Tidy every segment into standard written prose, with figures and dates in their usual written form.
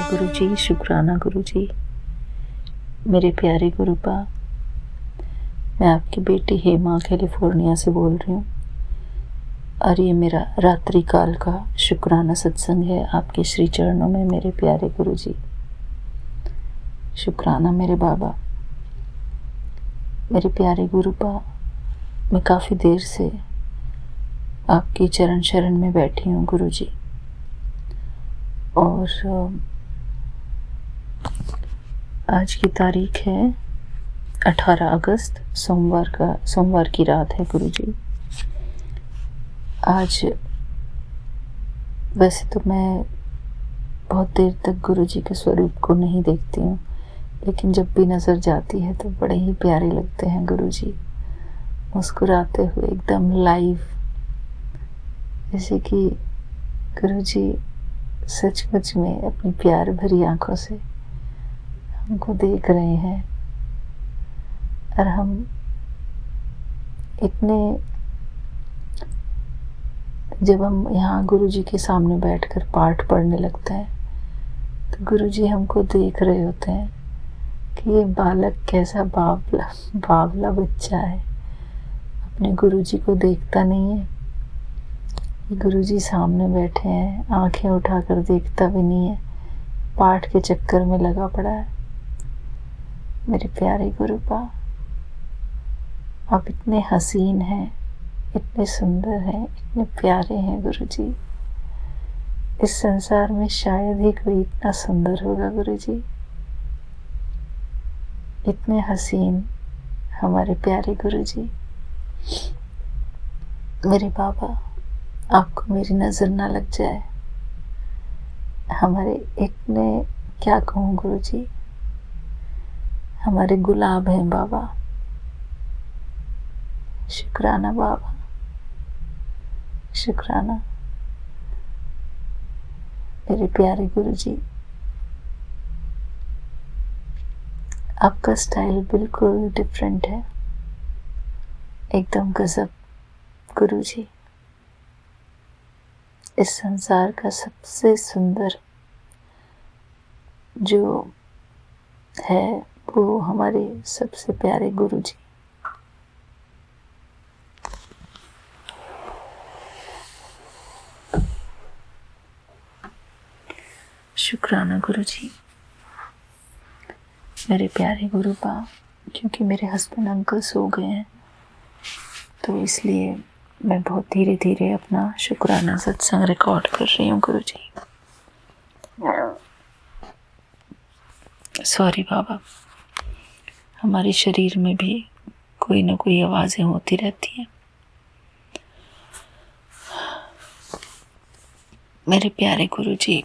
गुरुजी, शुक्राना गुरुजी। मेरे प्यारे गुरुपा, मैं आपकी बेटी हेमा कैलिफोर्निया से बोल रही हूँ और ये मेरा रात्रि काल का शुक्राना सत्संग है आपके श्री चरणों में मेरे प्यारे गुरुजी। शुक्राना मेरे बाबा। मेरे प्यारे गुरुपा, मैं काफ़ी देर से आपकी चरण शरण में बैठी हूँ गुरुजी, और आज की तारीख है 18 अगस्त, सोमवार की रात है गुरुजी। आज वैसे तो मैं बहुत देर तक गुरुजी के स्वरूप को नहीं देखती हूँ, लेकिन जब भी नज़र जाती है तो बड़े ही प्यारे लगते हैं गुरुजी, मुस्कुराते हुए एकदम लाइव, जैसे कि गुरुजी सचमुच में अपनी प्यार भरी आंखों से हमको देख रहे हैं। और हम जब हम यहाँ गुरुजी के सामने बैठकर पाठ पढ़ने लगते हैं तो गुरुजी हमको देख रहे होते हैं कि ये बालक कैसा बावला बच्चा है, अपने गुरुजी को देखता नहीं है। गुरुजी सामने बैठे हैं, आंखें उठाकर देखता भी नहीं है, पाठ के चक्कर में लगा पड़ा है। मेरे प्यारे गुरुपा, आप इतने हसीन हैं, इतने सुंदर हैं, इतने प्यारे हैं गुरुजी। इस संसार में शायद ही कोई इतना सुंदर होगा गुरुजी। इतने हसीन हमारे प्यारे गुरुजी। मेरे बाबा, आपको मेरी नज़र ना लग जाए। हमारे इतने, क्या कहूँ गुरुजी, हमारे गुलाब हैं बाबा। शुक्राना बाबा, शुक्राना मेरे प्यारे गुरुजी। आपका स्टाइल बिल्कुल डिफरेंट है, एकदम गजब गुरुजी। इस संसार का सबसे सुंदर जो है वो हमारे सबसे प्यारे गुरुजी। शुक्राना गुरुजी। मेरे प्यारे गुरुपा, क्योंकि मेरे हस्बैंड अंकल सो गए हैं तो इसलिए मैं बहुत धीरे धीरे अपना शुक्राना सत्संग रिकॉर्ड कर रही हूँ गुरुजी। सॉरी बाबा, हमारे शरीर में भी कोई ना कोई आवाज़ें होती रहती हैं। मेरे प्यारे गुरुजी,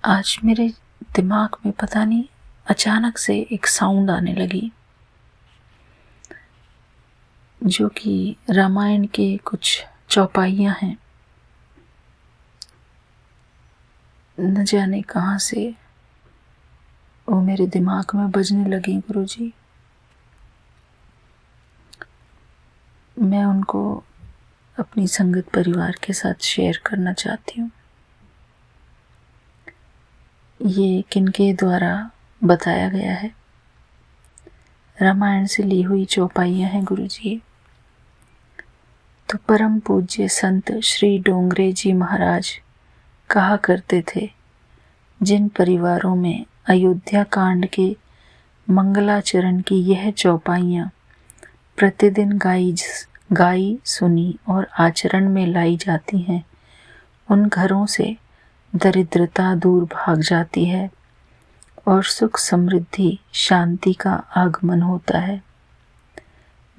आज मेरे दिमाग में पता नहीं अचानक से एक साउंड आने लगी, जो कि रामायण के कुछ चौपाइयाँ हैं। न जाने कहाँ से वो मेरे दिमाग में बजने लगी गुरुजी। मैं उनको अपनी संगत परिवार के साथ शेयर करना चाहती हूँ। ये किनके द्वारा बताया गया है? रामायण से ली हुई चौपाइयाँ हैं गुरुजी। तो परम पूज्य संत श्री डोंगरे जी महाराज कहा करते थे, जिन परिवारों में अयोध्या कांड के मंगलाचरण की यह चौपाइयाँ प्रतिदिन गाई सुनी और आचरण में लाई जाती हैं, उन घरों से दरिद्रता दूर भाग जाती है और सुख समृद्धि शांति का आगमन होता है।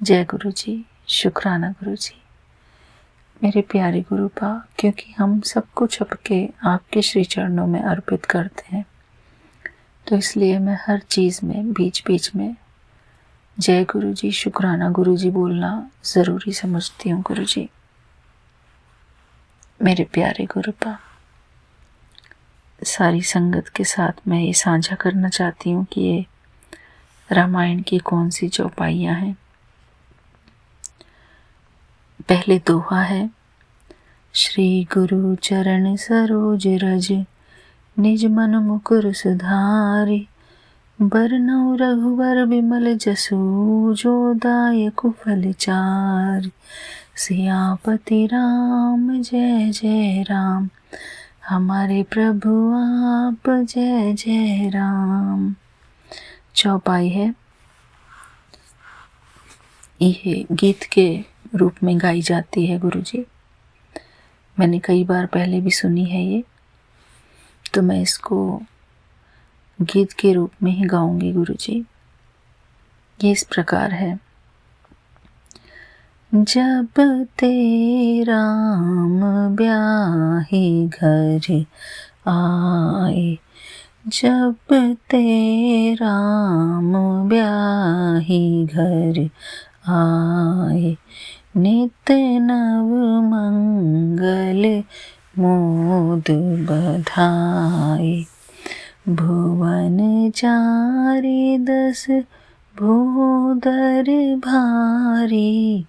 जय गुरुजी, शुक्राना गुरुजी। मेरे प्यारे गुरुपा, क्योंकि हम सब कुछ आपके श्री चरणों में अर्पित करते हैं, तो इसलिए मैं हर चीज़ में बीच बीच में जय गुरुजी, शुक्राना गुरुजी बोलना ज़रूरी समझती हूँ गुरुजी। मेरे प्यारे गुरुपा, सारी संगत के साथ मैं ये साझा करना चाहती हूँ कि ये रामायण की कौन सी चौपाइयाँ हैं। पहले दोहा है, श्री गुरु चरण सरोज रज निज मन मुकुर सुधारि। बरनउँ रघुबर बिमल जसु जो दायक फलचारि। सियापति राम जय जय राम, हमारे प्रभु आप जय जय राम। चौपाई है, यह गीत के रूप में गाई जाती है गुरुजी। मैंने कई बार पहले भी सुनी है ये, तो मैं इसको गीत के रूप में ही गाऊंगी गुरुजी। ये इस प्रकार है। जब ते राम ब्याहे घर आए, जब ते राम ब्याहे घर आए। नित नव मंगल मोद बधाए। भुवन चारि दस भूधर भारी।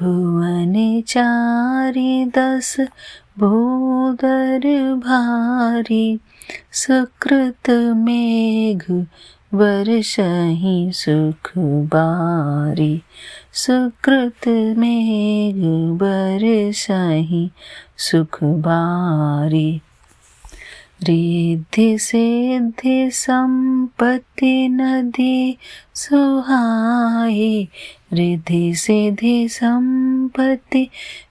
भुवन चारि दस भूधर भारी। सुकृत मेघ वर्षहि सुख बारी। सुकृत मेघ वर्षहि सुख बारी। रिद्धि सिद्धि संपत्ति नदी सुहाई। रिद्धि सिद्धि संपत्ति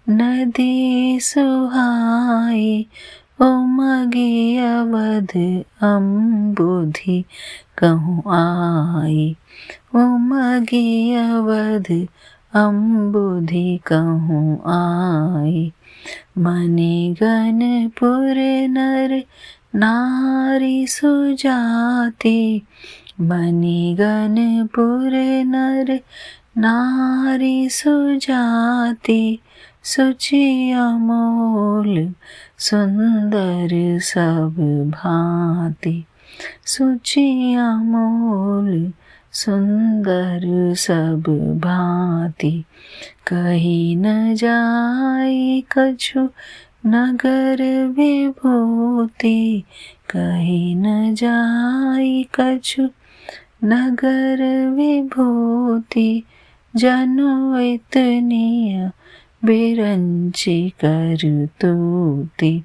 नदी सुहाई। उमगी अवध अम्बुधि कहूँ आई। उमगी अवध अम्बुधि कहूँ आई। मणिगणपुर नर नारी सुजाति। मणिगणपुर नर नारी सुजाति। सुचि अमोल सुंदर सब भांति। सुचि अमोल सुंदर सब भांति। कहीं न जाई कछु नगर विभूति। कहीं न जाई कछु नगर विभूति। जनु इतनिय बिरंची करतूति।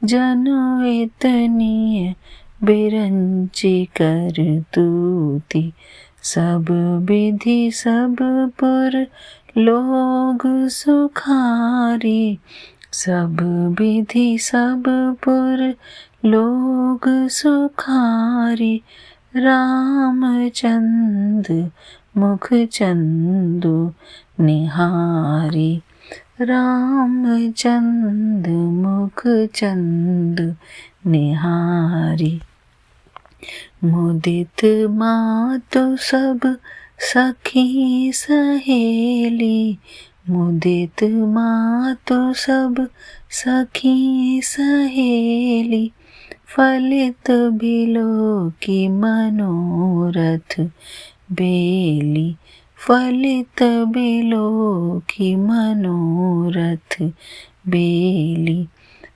जनु इतनिय बिरंची करतूति। सब विधि सब पुर लोग सुखारी। सब विधि सब पुर लोग सुखारी। रामचंद मुख चंदु निहारी। रामचंद मुख चंदु निहारी। मुदित मातु सब सखी सहेली। मुदित मातु सब सखी सहेली। फलित बिलो की मनोरथ बेली। फलित बिलो की मनोरथ बेली।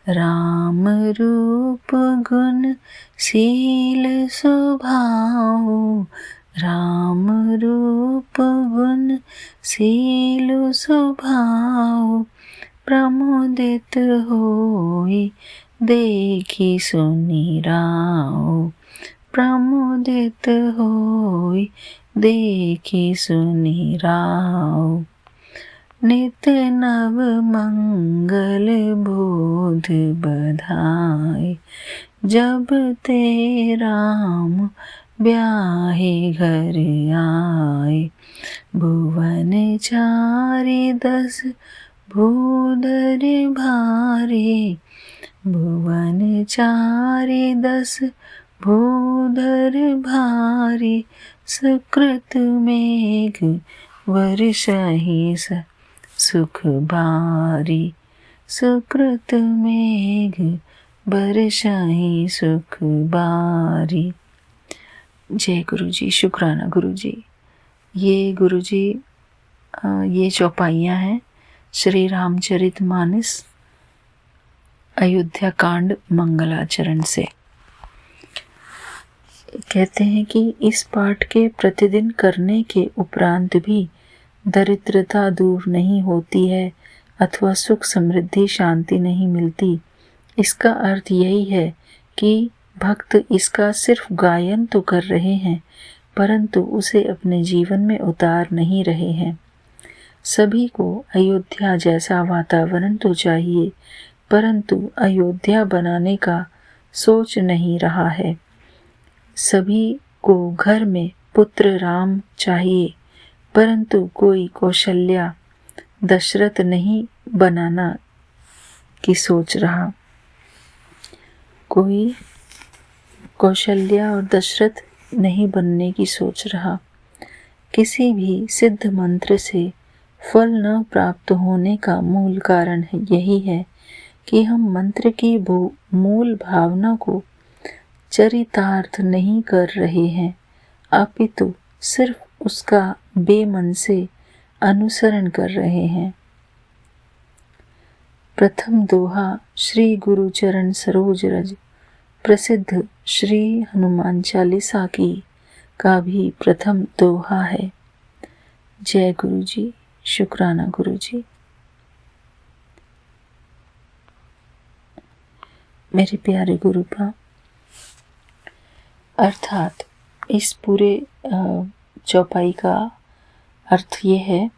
राम रूप गुण शील स्वभाव। राम रूप गुण शील स्वभाव। प्रमुदित होई देखी सुनी राव। प्रमुदित होई देखी सुनी राव। नित नव मंगल बोध बधाई। जब ते राम ब्याहे घर आए। भुवन चारि दस भूधर भारी। भुवन चारि दस भूधर भारी। सुकृत मेघ वर्षहि सुख बारी। सुकृत मेघ वर्षहि सुख बारी। जय गुरु जी, शुक्राना गुरु जी। ये गुरु जी ये चौपाइयाँ हैं श्री रामचरितमानस अयोध्या कांड मंगलाचरण से। कहते हैं कि इस पाठ के प्रतिदिन करने के उपरांत भी दरिद्रता दूर नहीं होती है अथवा सुख समृद्धि शांति नहीं मिलती। इसका अर्थ यही है कि भक्त इसका सिर्फ गायन तो कर रहे हैं परंतु उसे अपने जीवन में उतार नहीं रहे हैं। सभी को अयोध्या जैसा वातावरण तो चाहिए परंतु अयोध्या बनाने का सोच नहीं रहा है। सभी को घर में पुत्र राम चाहिए परंतु कोई कौशल्या दशरथ नहीं बनाना की सोच रहा। कोई कौशल्या और दशरथ नहीं बनने की सोच रहा। किसी भी सिद्ध मंत्र से फल न प्राप्त होने का मूल कारण यही है कि हम मंत्र की मूल भावना को चरितार्थ नहीं कर रहे हैं अपितु सिर्फ उसका बेमन से अनुसरण कर रहे हैं। प्रथम दोहा श्री गुरु चरण सरोज रज प्रसिद्ध श्री हनुमान चालीसा की का भी प्रथम दोहा है। जय गुरु जी, शुक्राना गुरु जी। मेरे प्यारे गुरुपा, अर्थात इस पूरे चौपाई का अर्थ ये है,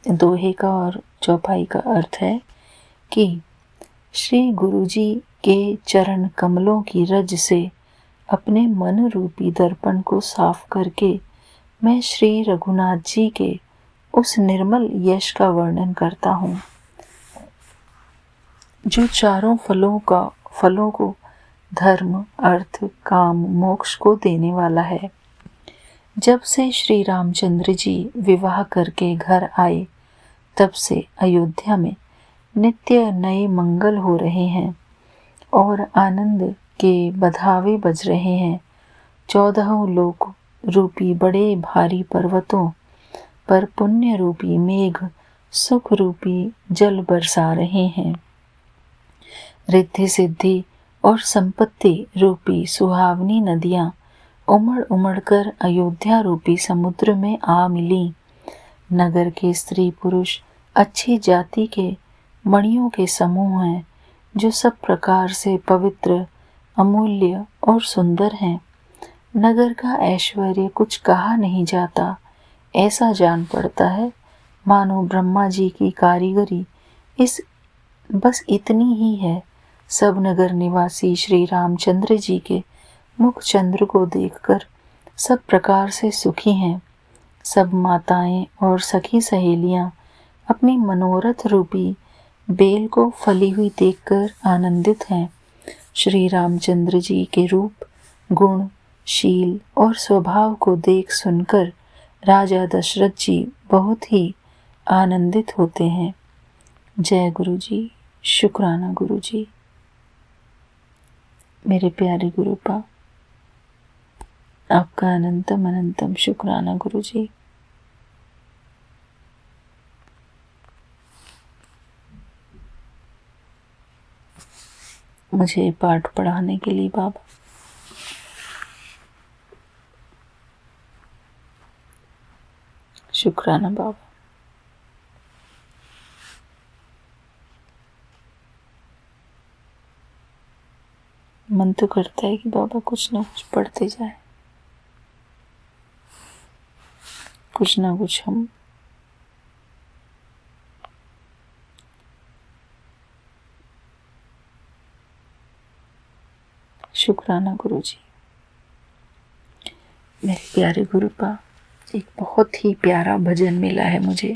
दोहे का और चौपाई का अर्थ है कि श्री गुरु जी के चरण कमलों की रज से अपने मन रूपी दर्पण को साफ करके मैं श्री रघुनाथ जी के उस निर्मल यश का वर्णन करता हूँ जो चारों फलों को धर्म, अर्थ, काम, मोक्ष को देने वाला है। जब से श्री रामचंद्र जी विवाह करके घर आए तब से अयोध्या में नित्य नए मंगल हो रहे हैं और आनंद के बधावे बज रहे हैं। 14 लोक रूपी बड़े भारी पर्वतों पर पुण्य रूपी मेघ सुख रूपी जल बरसा रहे हैं। रिद्धि सिद्धि और संपत्ति रूपी सुहावनी नदियां उमड़ उमड़ कर अयोध्या रूपी समुद्र में आ मिली। नगर के स्त्री पुरुष अच्छी जाति के मणियों के समूह हैं जो सब प्रकार से पवित्र, अमूल्य और सुंदर हैं। नगर का ऐश्वर्य कुछ कहा नहीं जाता, ऐसा जान पड़ता है मानो ब्रह्मा जी की कारीगरी बस इतनी ही है। सब नगर निवासी श्री रामचंद्र जी के मुख चंद्र को देखकर सब प्रकार से सुखी हैं। सब माताएं और सखी सहेलियां अपनी मनोरथ रूपी बेल को फली हुई देखकर आनंदित हैं। श्री रामचंद्र जी के रूप, गुण, शील और स्वभाव को देख सुनकर राजा दशरथ जी बहुत ही आनंदित होते हैं। जय गुरु जी, शुक्राना गुरु जी। मेरे प्यारे गुरुपा, आपका अनंतम अनंतम शुक्राना गुरु जी। मुझे पाठ पढ़ाने के लिए बाबा, शुक्राना बाबा। मन तो करता है कि बाबा कुछ ना कुछ पढ़ते जाए, कुछ ना कुछ हम शुक्राना गुरु जी। मेरे प्यारे गुरुपा, एक बहुत ही प्यारा भजन मिला है मुझे,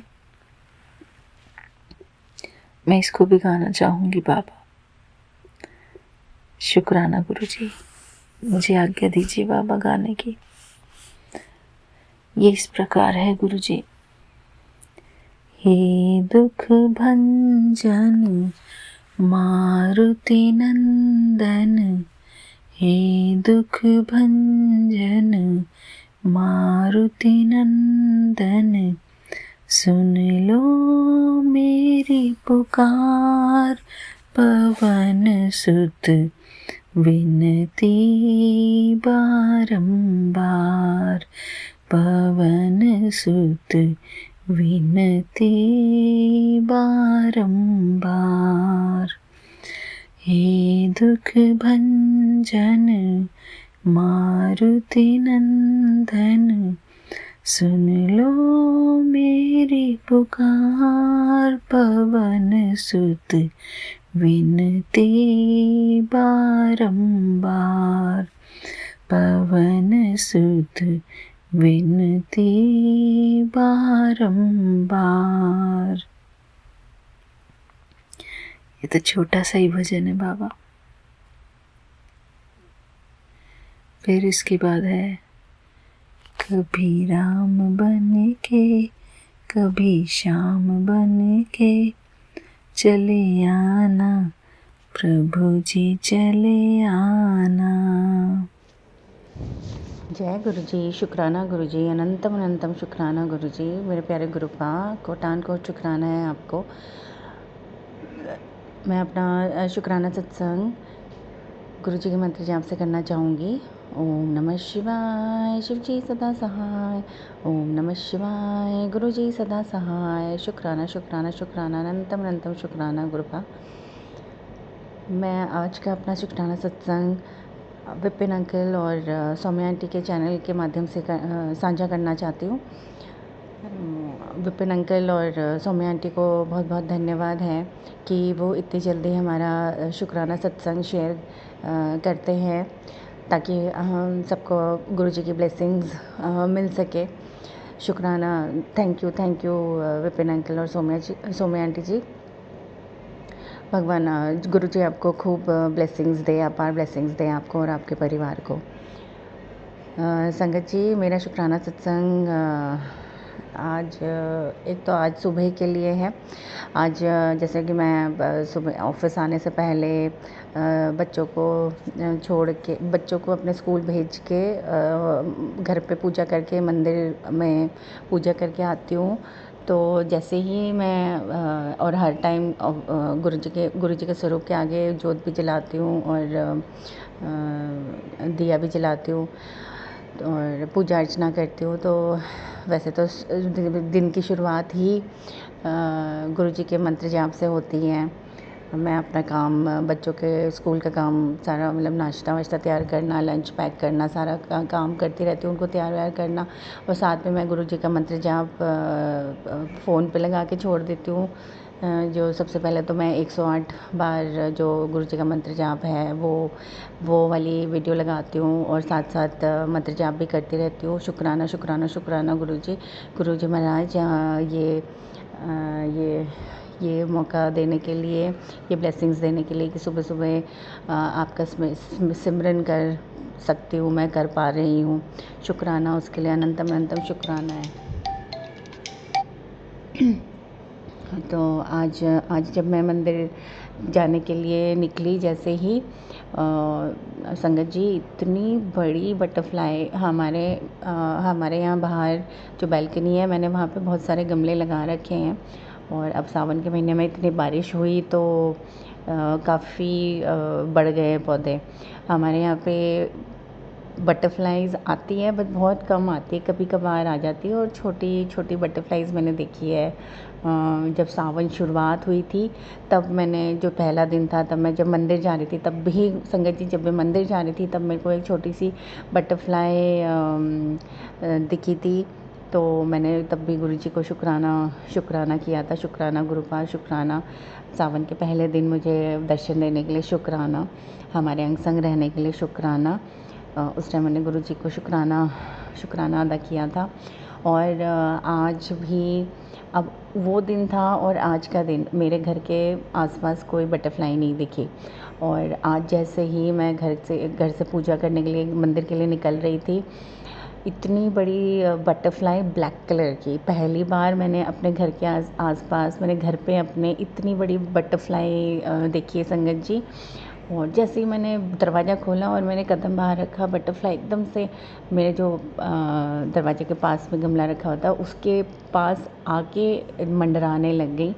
मैं इसको भी गाना चाहूंगी बाबा। शुक्राना गुरु जी, मुझे आज्ञा दीजिए बाबा गाने की। ये इस प्रकार है गुरु जी। हे दुख भंजन मारुति नंदन, हे दुख भंजन मारुति नंदन, सुन लो मेरी पुकार, पवन सुत विनती बारंबार, पवन सुत विनती बारंबार। हे दुख भंजन मारुति नंदन, सुन लो मेरी पुकार, पवन सुत विनती बारंबार, पवन सुत विनती बारंबार। ये तो छोटा सा ही भजन है बाबा। फिर इसके बाद है, कभी राम बन के कभी श्याम बन के चले आना, प्रभु जी चले आना। जय गुरु जी, शुक्राना गुरु जी, अनंतम अनंतम शुक्राना गुरु जी। मेरे प्यारे गुरुपा, कोटान को शुक्राना है आपको। मैं अपना शुक्राना सत्संग गुरु जी के मंत्र जाप से करना चाहूँगी। ओम नमः शिवाय, शिव जी सदा सहाय। ओम नमः शिवाय, गुरु जी सदा सहाय। शुक्राना शुक्राना शुक्राना, अनंतम अनंतम शुक्राना गुरुपा। मैं आज का अपना शुक्राना सत्संग विपिन अंकल और सौम्या आंटी के चैनल के माध्यम से साझा करना चाहती हूँ। विपिन अंकल और सौम्या आंटी को बहुत बहुत धन्यवाद है कि वो इतनी जल्दी हमारा शुक्राना सत्संग शेयर करते हैं, ताकि हम सबको गुरु जी की ब्लेसिंग्स मिल सके। शुक्राना, थैंक यू विपिन अंकल और सौम्या आंटी जी। भगवान गुरु जी आपको खूब ब्लेसिंग्स दे, अपार ब्लेसिंग्स दे आपको और आपके परिवार को। संगत जी, मेरा शुक्राना सत्संग आज एक तो आज सुबह के लिए है। आज जैसे कि मैं सुबह ऑफिस आने से पहले बच्चों को अपने स्कूल भेज के घर पे पूजा करके मंदिर में पूजा करके आती हूँ। तो जैसे ही मैं और हर टाइम गुरु जी के स्वरूप के आगे जोत भी जलाती हूँ और दिया भी जलाती हूँ और पूजा अर्चना करती हूँ। तो वैसे तो दिन की शुरुआत ही गुरु जी के मंत्र जाप से होती है। मैं अपना काम, बच्चों के स्कूल का काम सारा, मतलब नाश्ता वाश्ता तैयार करना, लंच पैक करना, सारा काम करती रहती हूँ, उनको तैयार व्यार करना। और साथ में मैं गुरु जी का मंत्र जाप फ़ोन पे लगा के छोड़ देती हूँ। जो सबसे पहले तो मैं 108 बार जो गुरु जी का मंत्र जाप है वो वाली वीडियो लगाती हूँ और साथ साथ मंत्र जाप भी करती रहती हूँ। शुक्राना शुक्राना शुक्राना गुरु जी महाराज, ये मौका देने के लिए, ये ब्लेसिंग्स देने के लिए कि सुबह सुबह आपका सिमरन कर सकती हूँ, मैं कर पा रही हूँ। शुक्राना, उसके लिए अनंतम अनंतम शुक्राना है। तो आज जब मैं मंदिर जाने के लिए निकली, जैसे ही संगत जी, इतनी बड़ी बटरफ्लाई हमारे यहाँ बाहर जो बैल्कनी है, मैंने वहाँ पे बहुत सारे गमले लगा रखे हैं। और अब सावन के महीने में इतनी बारिश हुई तो काफ़ी बढ़ गए पौधे। हमारे यहाँ पे बटरफ्लाइज आती है बट बहुत कम आती है, कभी कभार आ जाती है। और छोटी छोटी बटरफ्लाइज मैंने देखी है। जब सावन शुरुआत हुई थी तब मैंने, जो पहला दिन था, तब मैं जब मंदिर जा रही थी, तब भी संगत जी, जब मैं मंदिर जा रही थी तब मेरे को एक छोटी सी बटरफ्लाई दिखी थी। तो मैंने तब भी गुरु जी को शुक्राना किया था। शुक्राना गुरुपाल, शुक्राना सावन के पहले दिन मुझे दर्शन देने के लिए, शुक्राना हमारे अंग संग रहने के लिए, शुक्राना। उस टाइम मैंने गुरु जी को शुक्राना अदा किया था। और आज भी, अब वो दिन था और आज का दिन, मेरे घर के आसपास कोई बटरफ्लाई नहीं दिखी। और आज जैसे ही मैं घर से पूजा करने के लिए, मंदिर के लिए निकल रही थी, इतनी बड़ी बटरफ्लाई ब्लैक कलर की, पहली बार मैंने अपने घर के आसपास, मैंने घर पे अपने इतनी बड़ी बटरफ्लाई देखी है संगत जी। और जैसे ही मैंने दरवाज़ा खोला और मैंने कदम बाहर रखा, बटरफ्लाई एकदम से मेरे जो दरवाजे के पास में गमला रखा होता है उसके पास आके मंडराने लग गई।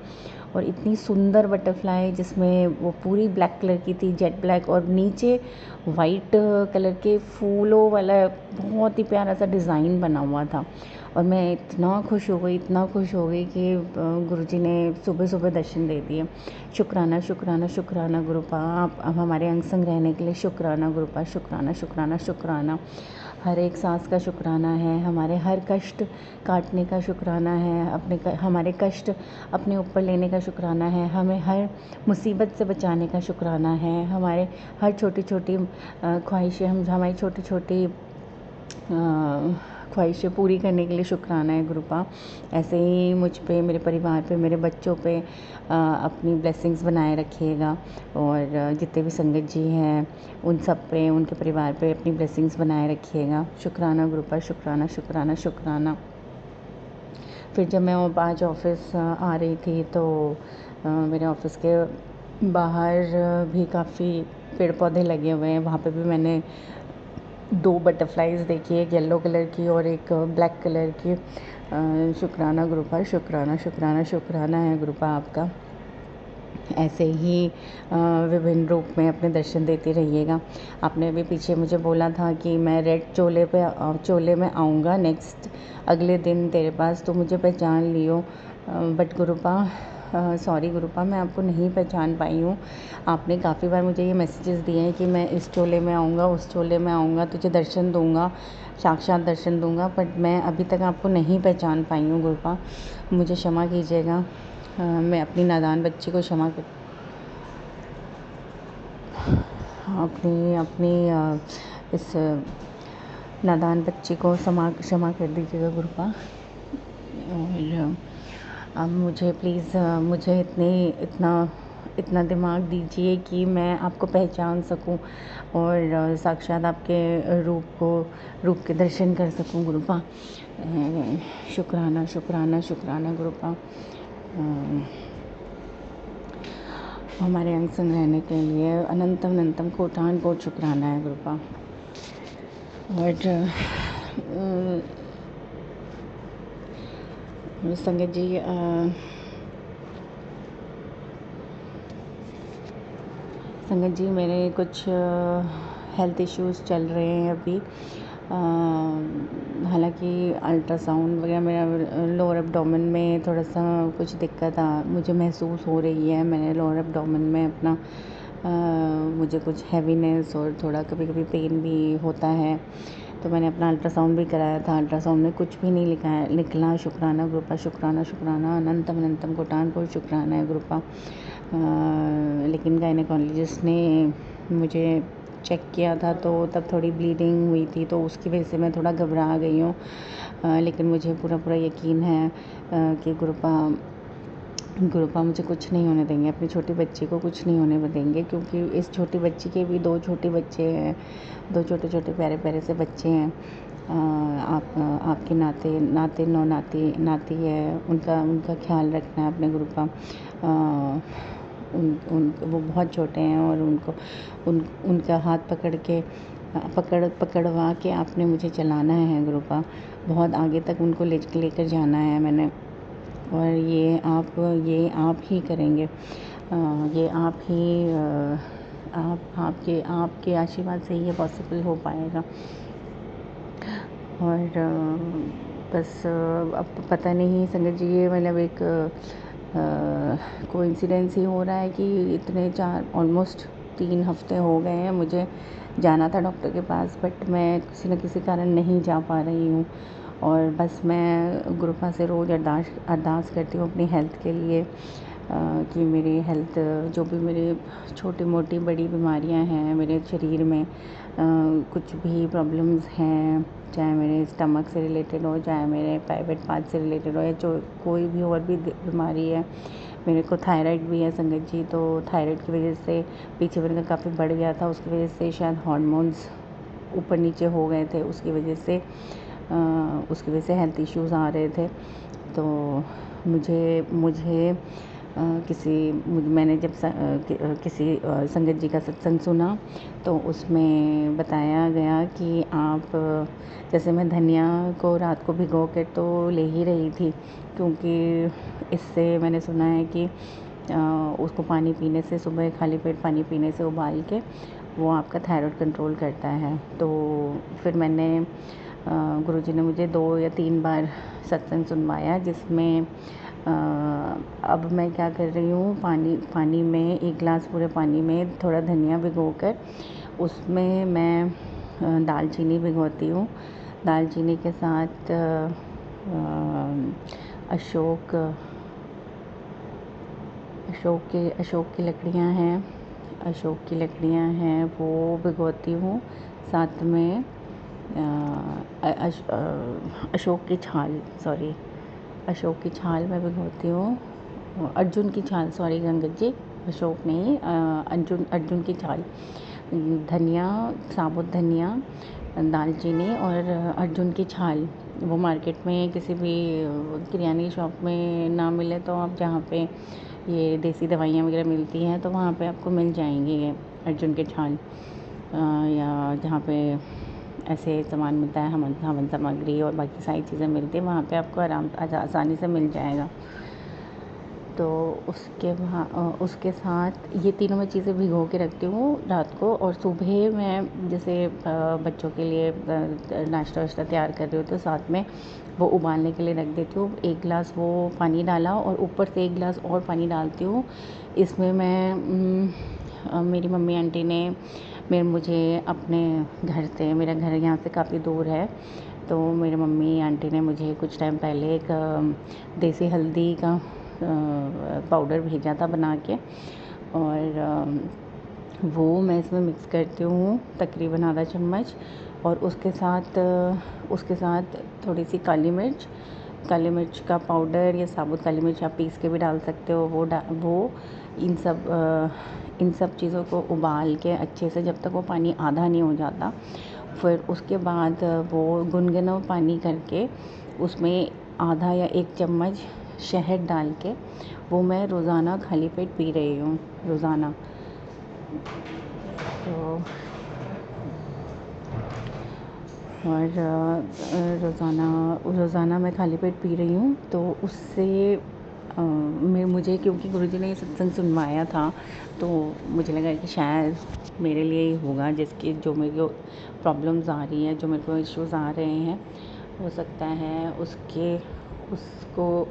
और इतनी सुंदर बटरफ्लाई जिसमें वो पूरी ब्लैक कलर की थी, जेट ब्लैक, और नीचे वाइट कलर के फूलों वाला बहुत ही प्यारा सा डिज़ाइन बना हुआ था। और मैं इतना खुश हो गई, इतना खुश हो गई कि गुरुजी ने सुबह सुबह दर्शन दे दिए। शुक्राना शुक्राना शुक्राना गुरुपा, आप अब हमारे अंग संग रहने के लिए शुक्राना गुरुपा, शुक्राना शुक्राना शुक्राना। हर एक सांस का शुक्राना है, हमारे हर कष्ट काटने का शुक्राना है, हमारे कष्ट अपने ऊपर लेने का शुक्राना है, हमें हर मुसीबत से बचाने का शुक्राना है, हमारे हर छोटी छोटी ख्वाहिशें, हमारी छोटी छोटी ख्वाहिशें पूरी करने के लिए शुक्राना है गुरुपा। ऐसे ही मुझ पे, मेरे परिवार पे, मेरे बच्चों पे अपनी ब्लेसिंग्स बनाए रखिएगा, और जितने भी संगत जी हैं उन सब पे, उनके परिवार पे अपनी ब्लेसिंग्स बनाए रखिएगा। शुक्राना गुरुपा, शुक्राना शुक्राना शुक्राना। फिर जब मैं आज ऑफ़िस आ रही थी तो मेरे ऑफ़िस के बाहर भी काफ़ी पेड़ पौधे लगे हुए हैं, वहाँ पे भी मैंने 2 बटरफ्लाइज़ देखी, एक येलो कलर की और एक ब्लैक कलर की। शुक्राना गुरुपा, शुक्राना शुक्राना शुक्राना है गुरुपा आपका। ऐसे ही विभिन्न रूप में अपने दर्शन देते रहिएगा। आपने अभी पीछे मुझे बोला था कि मैं रेड चोले में आऊँगा नेक्स्ट अगले दिन तेरे पास, तो मुझे पहचान लियो। बट गुरुपा, सॉरी गुरुपा, मैं आपको नहीं पहचान पाई हूँ। आपने काफ़ी बार मुझे ये मैसेजेस दिए हैं कि मैं इस चोले में आऊँगा, उस चोले में आऊँगा, तुझे दर्शन दूँगा, साक्षात दर्शन दूँगा, बट मैं अभी तक आपको नहीं पहचान पाई हूँ गुरुपा, मुझे क्षमा कीजिएगा। मैं अपनी नादान बच्ची को क्षमा कर इस नादान बच्ची को क्षमा कर दीजिएगा गुरुपा। और अब मुझे प्लीज़ मुझे इतना दिमाग दीजिए कि मैं आपको पहचान सकूं और साक्षात आपके रूप के दर्शन कर सकूं गुरुपा। शुक्राना शुक्राना शुक्राना गुरुपा। हमारे अंग संग रहने के लिए अनंतम अनंतम कोटान कोट शुक्राना है गुरुपा। और संगत जी, मेरे कुछ हेल्थ इश्यूज़ चल रहे हैं अभी। हालांकि अल्ट्रासाउंड वगैरह, मेरा लोअर एब्डोमेन में थोड़ा सा कुछ दिक्कत मुझे महसूस हो रही है। मैंने लोअर एब्डोमेन में अपना मुझे कुछ हैवीनेस और थोड़ा कभी कभी पेन भी होता है, तो मैंने अपना अल्ट्रासाउंड भी कराया था। अल्ट्रासाउंड में कुछ भी नहीं निकला। शुक्राना गुरुपा, शुक्राना शुक्राना, अनंतम अनंतम कोटान कोट शुक्राना है गुरुपा। लेकिन गायनेकोलॉजिस्ट ने मुझे चेक किया था तो तब थोड़ी ब्लीडिंग हुई थी, तो उसकी वजह से मैं थोड़ा घबरा गई हूँ। लेकिन मुझे पूरा यकीन है कि गुरुपा मुझे कुछ नहीं होने देंगे, अपनी छोटी बच्ची को कुछ नहीं होने देंगे, क्योंकि इस छोटी बच्ची के भी 2 छोटे बच्चे हैं, 2 छोटे छोटे प्यारे प्यारे से बच्चे हैं। आपके नाते नाती है, उनका ख्याल रखना है अपने गुरुपा। वो बहुत छोटे हैं और उनका हाथ पकड़वा के आपने मुझे चलाना है गुरुपा। बहुत आगे तक उनको लेकर जाना है मैंने, और ये आप ही करेंगे। ये आप ही आपके आशीर्वाद से ही ये पॉसिबल हो पाएगा। और बस अब पता नहीं संगत जी, ये मतलब एक कोइंसिडेंस ही हो रहा है कि इतने ऑलमोस्ट 3 हफ्ते हो गए हैं मुझे जाना था डॉक्टर के पास, बट मैं किसी न किसी कारण नहीं जा पा रही हूँ। और बस मैं गुरुपा से रोज़ अरदास करती हूँ अपनी हेल्थ के लिए, कि मेरी हेल्थ, जो भी मेरी छोटी मोटी बड़ी बीमारियां हैं मेरे शरीर में, कुछ भी प्रॉब्लम्स हैं, चाहे मेरे स्टमक से रिलेटेड हो, चाहे मेरे प्राइवेट पार्ट से रिलेटेड हो, या जो कोई भी और भी बीमारी है। मेरे को थायराइड भी है संगत जी, तो थायराइड की वजह से पीछे मेरे का काफ़ी बढ़ गया था, उसकी वजह से शायद हार्मोन्स ऊपर नीचे हो गए थे, उसकी वजह से हेल्थ इश्यूज़ आ रहे थे। तो मुझे मैंने जब किसी संगत जी का सत्संग सुना तो उसमें बताया गया कि आप जैसे मैं धनिया को रात को भिगो के तो ले ही रही थी, क्योंकि इससे मैंने सुना है कि उसको पानी पीने से, सुबह खाली पेट पानी पीने से उबाल के, वो आपका थायराइड कंट्रोल करता है। तो फिर मैंने गुरुजी ने मुझे 2 या 3 बार सत्संग सुनवाया, जिसमें अब मैं क्या कर रही हूँ, पानी में 1 गिलास पूरे पानी में थोड़ा धनिया भिगोकर उसमें मैं दालचीनी भिगोती हूँ। दालचीनी के साथ अशोक की लकड़ियाँ हैं वो भिगोती हूँ। साथ में अशोक की छाल मैं भिगोती हूँ। अर्जुन की छाल, सॉरी गंगत जी, अशोक नहीं, अर्जुन की छाल, धनिया, साबुत धनिया, दालचीनी और अर्जुन की छाल। वो मार्केट में किसी भी किराने शॉप में ना मिले तो आप जहाँ पे ये देसी दवाइयाँ वगैरह मिलती हैं तो वहाँ पे आपको मिल जाएंगी ये अर्जुन के छाल, या जहाँ पे ऐसे सामान मिलता है, हवन सामग्री और बाकी सारी चीज़ें मिलती हैं, वहाँ पे आपको आसानी से मिल जाएगा। तो उसके साथ ये तीनों मैं चीज़ें भिगो के रखती हूँ रात को, और सुबह मैं जैसे बच्चों के लिए नाश्ता वाश्ता तैयार कर रही हूँ तो साथ में वो उबालने के लिए रख देती हूँ। 1 गिलास वो पानी डाला और ऊपर से 1 गिलास और पानी डालती हूँ। इसमें मैं मेरी मम्मी आंटी ने मुझे अपने घर से, मेरा घर यहाँ से काफ़ी दूर है, तो मेरी मम्मी आंटी ने मुझे कुछ टाइम पहले एक देसी हल्दी का पाउडर भेजा था बना के, और वो मैं इसमें मिक्स करती हूँ तकरीबन आधा चम्मच। और उसके साथ थोड़ी सी काली मिर्च का पाउडर या साबुत काली मिर्च आप पीस के भी डाल सकते हो। वो इन सब चीज़ों को उबाल के अच्छे से, जब तक वो पानी आधा नहीं हो जाता, फिर उसके बाद वो गुनगुना पानी करके उसमें आधा या 1 चम्मच शहद डाल के वो मैं रोज़ाना खाली पेट पी रही हूँ रोज़ाना। तो और रोज़ाना मैं खाली पेट पी रही हूँ, तो उससे मुझे, क्योंकि गुरुजी ने ये सत्संग सुनवाया था, तो मुझे लगा कि शायद मेरे लिए ही होगा, जो मेरी प्रॉब्लम्स आ रही हैं, जो मेरे को इश्यूज़ आ रहे हैं, हो सकता है उसको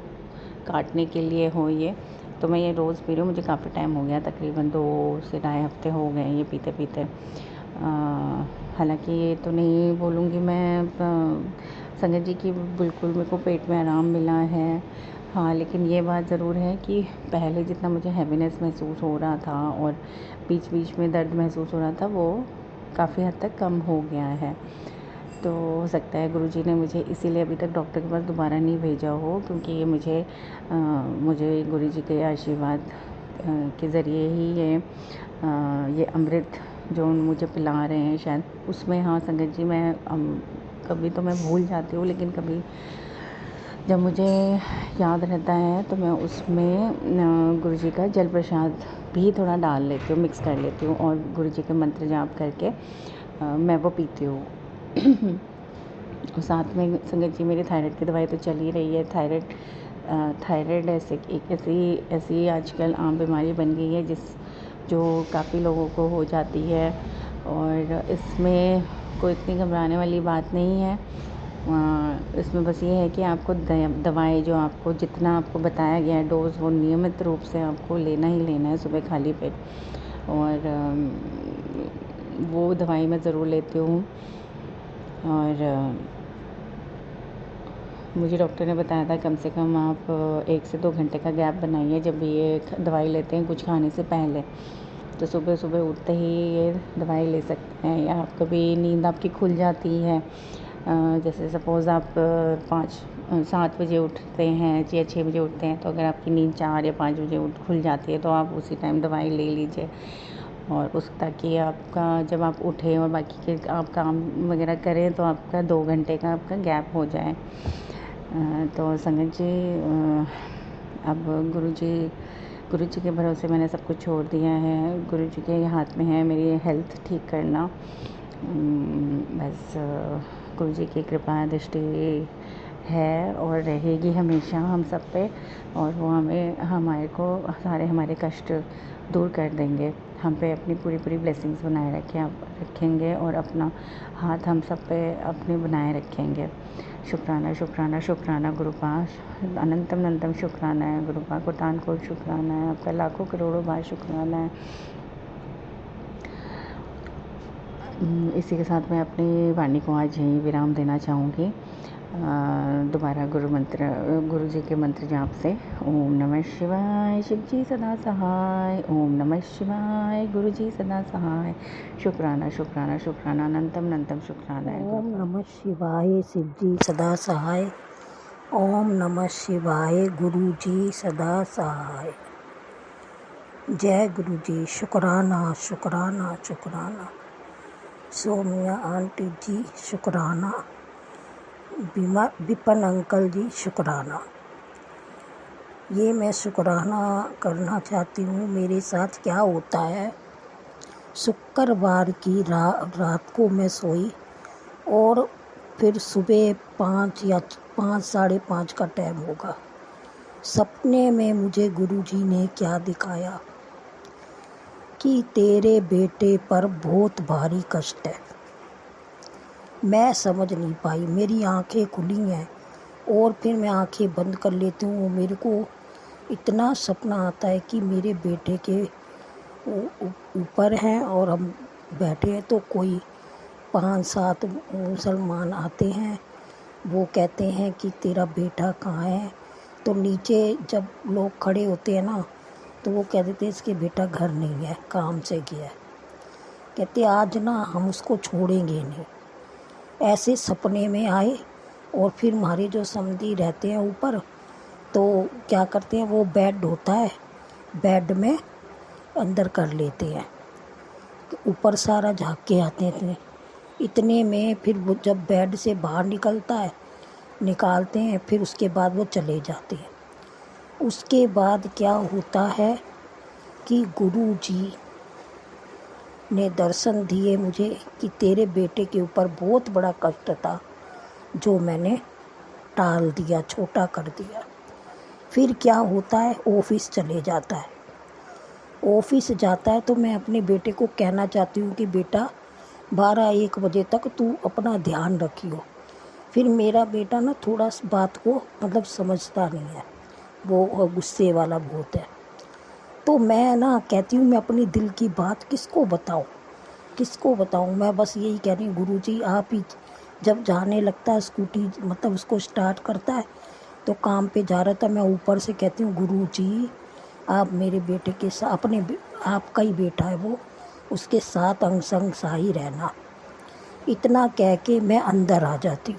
काटने के लिए हो ये। तो मैं ये रोज़ पी रही हूँ, मुझे काफ़ी टाइम हो गया, तकरीबन 2 से ढाई हफ्ते हो गए ये पीते पीते। हालांकि ये तो नहीं बोलूँगी मैं संगत जी की बिल्कुल मेरे को पेट में आराम मिला है, हाँ, लेकिन ये बात ज़रूर है कि पहले जितना मुझे हैवीनेस महसूस हो रहा था और बीच बीच में दर्द महसूस हो रहा था, वो काफ़ी हद तक कम हो गया है। तो हो सकता है गुरुजी ने मुझे इसीलिए अभी तक डॉक्टर के पास दोबारा नहीं भेजा हो, क्योंकि ये मुझे गुरुजी के आशीर्वाद के ज़रिए ही ये अमृत जो मुझे पिला रहे हैं, शायद उसमें, हाँ संगत जी, मैं कभी तो मैं भूल जाती हूँ, लेकिन कभी जब मुझे याद रहता है तो मैं उसमें गुरुजी का जल प्रसाद भी थोड़ा डाल लेती हूँ, मिक्स कर लेती हूँ, और गुरुजी के मंत्र जाप करके मैं वो पीती हूँ। और साथ में संगत जी मेरी थायराइड की दवाई तो चल ही रही है। थायराइड ऐसी आजकल आम बीमारी बन गई है जो काफ़ी लोगों को हो जाती है, और इसमें कोई इतनी घबराने वाली बात नहीं है। इसमें बस ये है कि आपको दवाई जो आपको जितना आपको बताया गया है डोज़, वो नियमित रूप से आपको लेना ही लेना है सुबह खाली पेट, और वो दवाई मैं ज़रूर लेती हूँ। और मुझे डॉक्टर ने बताया था कम से कम आप 1 से 2 घंटे का गैप बनाइए जब भी ये दवाई लेते हैं, कुछ खाने से पहले। तो सुबह सुबह उठते ही ये दवाई ले सकते हैं, या आप कभी नींद आपकी खुल जाती है, जैसे सपोज़ आप 7 बजे उठते हैं या 6 बजे उठते हैं, तो अगर आपकी नींद 4 या 5 बजे खुल जाती है तो आप उसी टाइम दवाई ले लीजिए, और ताकि आपका जब आप उठें और बाकी के आप काम वगैरह करें तो आपका 2 घंटे का आपका गैप हो जाए। तो संगत जी, अब गुरुजी गुरु जी के भरोसे मैंने सब कुछ छोड़ दिया है। गुरु जी के हाथ में है मेरी हेल्थ ठीक करना। बस गुरु जी की कृपा दृष्टि है और रहेगी हमेशा हम सब पे, और वो हमारे को सारे हमारे कष्ट दूर कर देंगे। हम पे अपनी पूरी पूरी ब्लेसिंग्स बनाए रखेंगे और अपना हाथ हम सब पे अपने बनाए रखेंगे। शुक्राना शुक्राना शुक्राना गुरुपा, अनंतम अनंतम शुक्राना है गुरुपा, कोटान कोट शुक्राना है आपका, लाखों करोड़ों बार शुक्राना है। इसी के साथ मैं अपनी वाणी को आज यहीं विराम देना चाहूँगी। दोबारा गुरु जी के मंत्र जाप से। ओम नमः शिवाय, शिव जी सदा सहाय। ओम नमः शिवाय, गुरु जी सदा सहाय। शुक्राना शुक्राना शुक्राना, अनंतम अनंतम शुक्राना है। ओम नमः शिवाय, शिव जी सदा सहाय। ओम नमः शिवाय, गुरु जी सदा सहाय। जय गुरु जी। शुक्राना शुक्राना शुक्राना। सोमिया आंटी जी शुक्राना। विपन अंकल जी शुक्राना। ये मैं शुक्राना करना चाहती हूँ। मेरे साथ क्या होता है, शुक्रवार की रात को मैं सोई और फिर सुबह 5 या 5 साढ़े 5 का टाइम होगा, सपने में मुझे गुरुजी ने क्या दिखाया कि तेरे बेटे पर बहुत भारी कष्ट है। मैं समझ नहीं पाई, मेरी आंखें खुली हैं और फिर मैं आंखें बंद कर लेती हूँ। मेरे को इतना सपना आता है कि मेरे बेटे के ऊपर हैं और हम बैठे हैं, तो कोई 5-7 मुसलमान आते हैं। वो कहते हैं कि तेरा बेटा कहाँ है। तो नीचे जब लोग खड़े होते हैं ना, तो वो कह देते हैं इसके बेटा घर नहीं है, काम से गया है। कहते आज ना हम उसको छोड़ेंगे नहीं। ऐसे सपने में आए और फिर हमारे जो समधी रहते हैं ऊपर, तो क्या करते हैं, वो बेड होता है, बेड में अंदर कर लेते हैं। ऊपर सारा झाँक के आते थे। इतने में फिर वो जब बेड से बाहर निकालते हैं, फिर उसके बाद वो चले जाते हैं। उसके बाद क्या होता है कि गुरु जी ने दर्शन दिए मुझे कि तेरे बेटे के ऊपर बहुत बड़ा कष्ट था, जो मैंने टाल दिया, छोटा कर दिया। फिर क्या होता है, ऑफिस चले जाता है। ऑफिस जाता है तो मैं अपने बेटे को कहना चाहती हूँ कि बेटा 12-1 बजे तक तू अपना ध्यान रखियो। फिर मेरा बेटा ना थोड़ा बात को मतलब समझता नहीं है, वो गुस्से वाला बहुत है। तो मैं ना कहती हूँ मैं अपनी दिल की बात किसको बताऊँ। मैं बस यही कह रही हूँ गुरुजी आप ही। जब जाने लगता है स्कूटी मतलब उसको स्टार्ट करता है तो काम पे जा रहा था, मैं ऊपर से कहती हूँ गुरुजी आप मेरे बेटे के साथ आपका ही बेटा है वो, उसके साथ अंग संग साही रहना। इतना कह के मैं अंदर आ जाती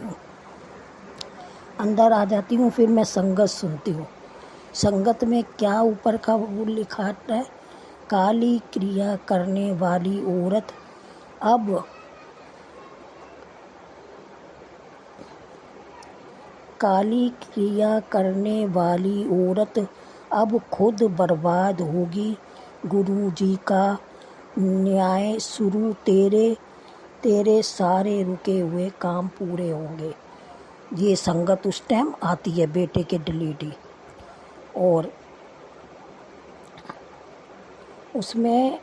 हूँ। फिर मैं संगत सुनती हूँ। संगत में क्या ऊपर का वो लिखा है, काली क्रिया करने वाली औरत अब खुद बर्बाद होगी। गुरु जी का न्याय शुरू, तेरे सारे रुके हुए काम पूरे होंगे। ये संगत उस टाइम आती है बेटे के डिलीवरी, और उसमें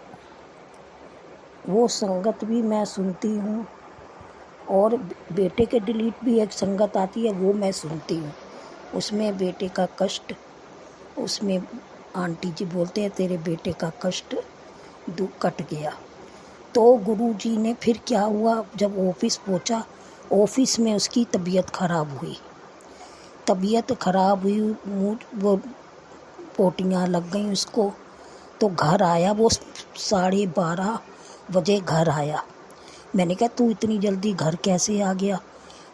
वो संगत भी मैं सुनती हूँ, और बेटे के डिलीट भी एक संगत आती है, वो मैं सुनती हूँ। उसमें बेटे का कष्ट, उसमें आंटी जी बोलते हैं तेरे बेटे का कष्ट कट गया। तो गुरुजी ने फिर क्या हुआ, जब ऑफिस पहुँचा, ऑफिस में उसकी तबीयत खराब हुई, वो पोटियाँ लग गई उसको। तो घर आया, वो 12:30 बजे घर आया। मैंने कहा तू इतनी जल्दी घर कैसे आ गया।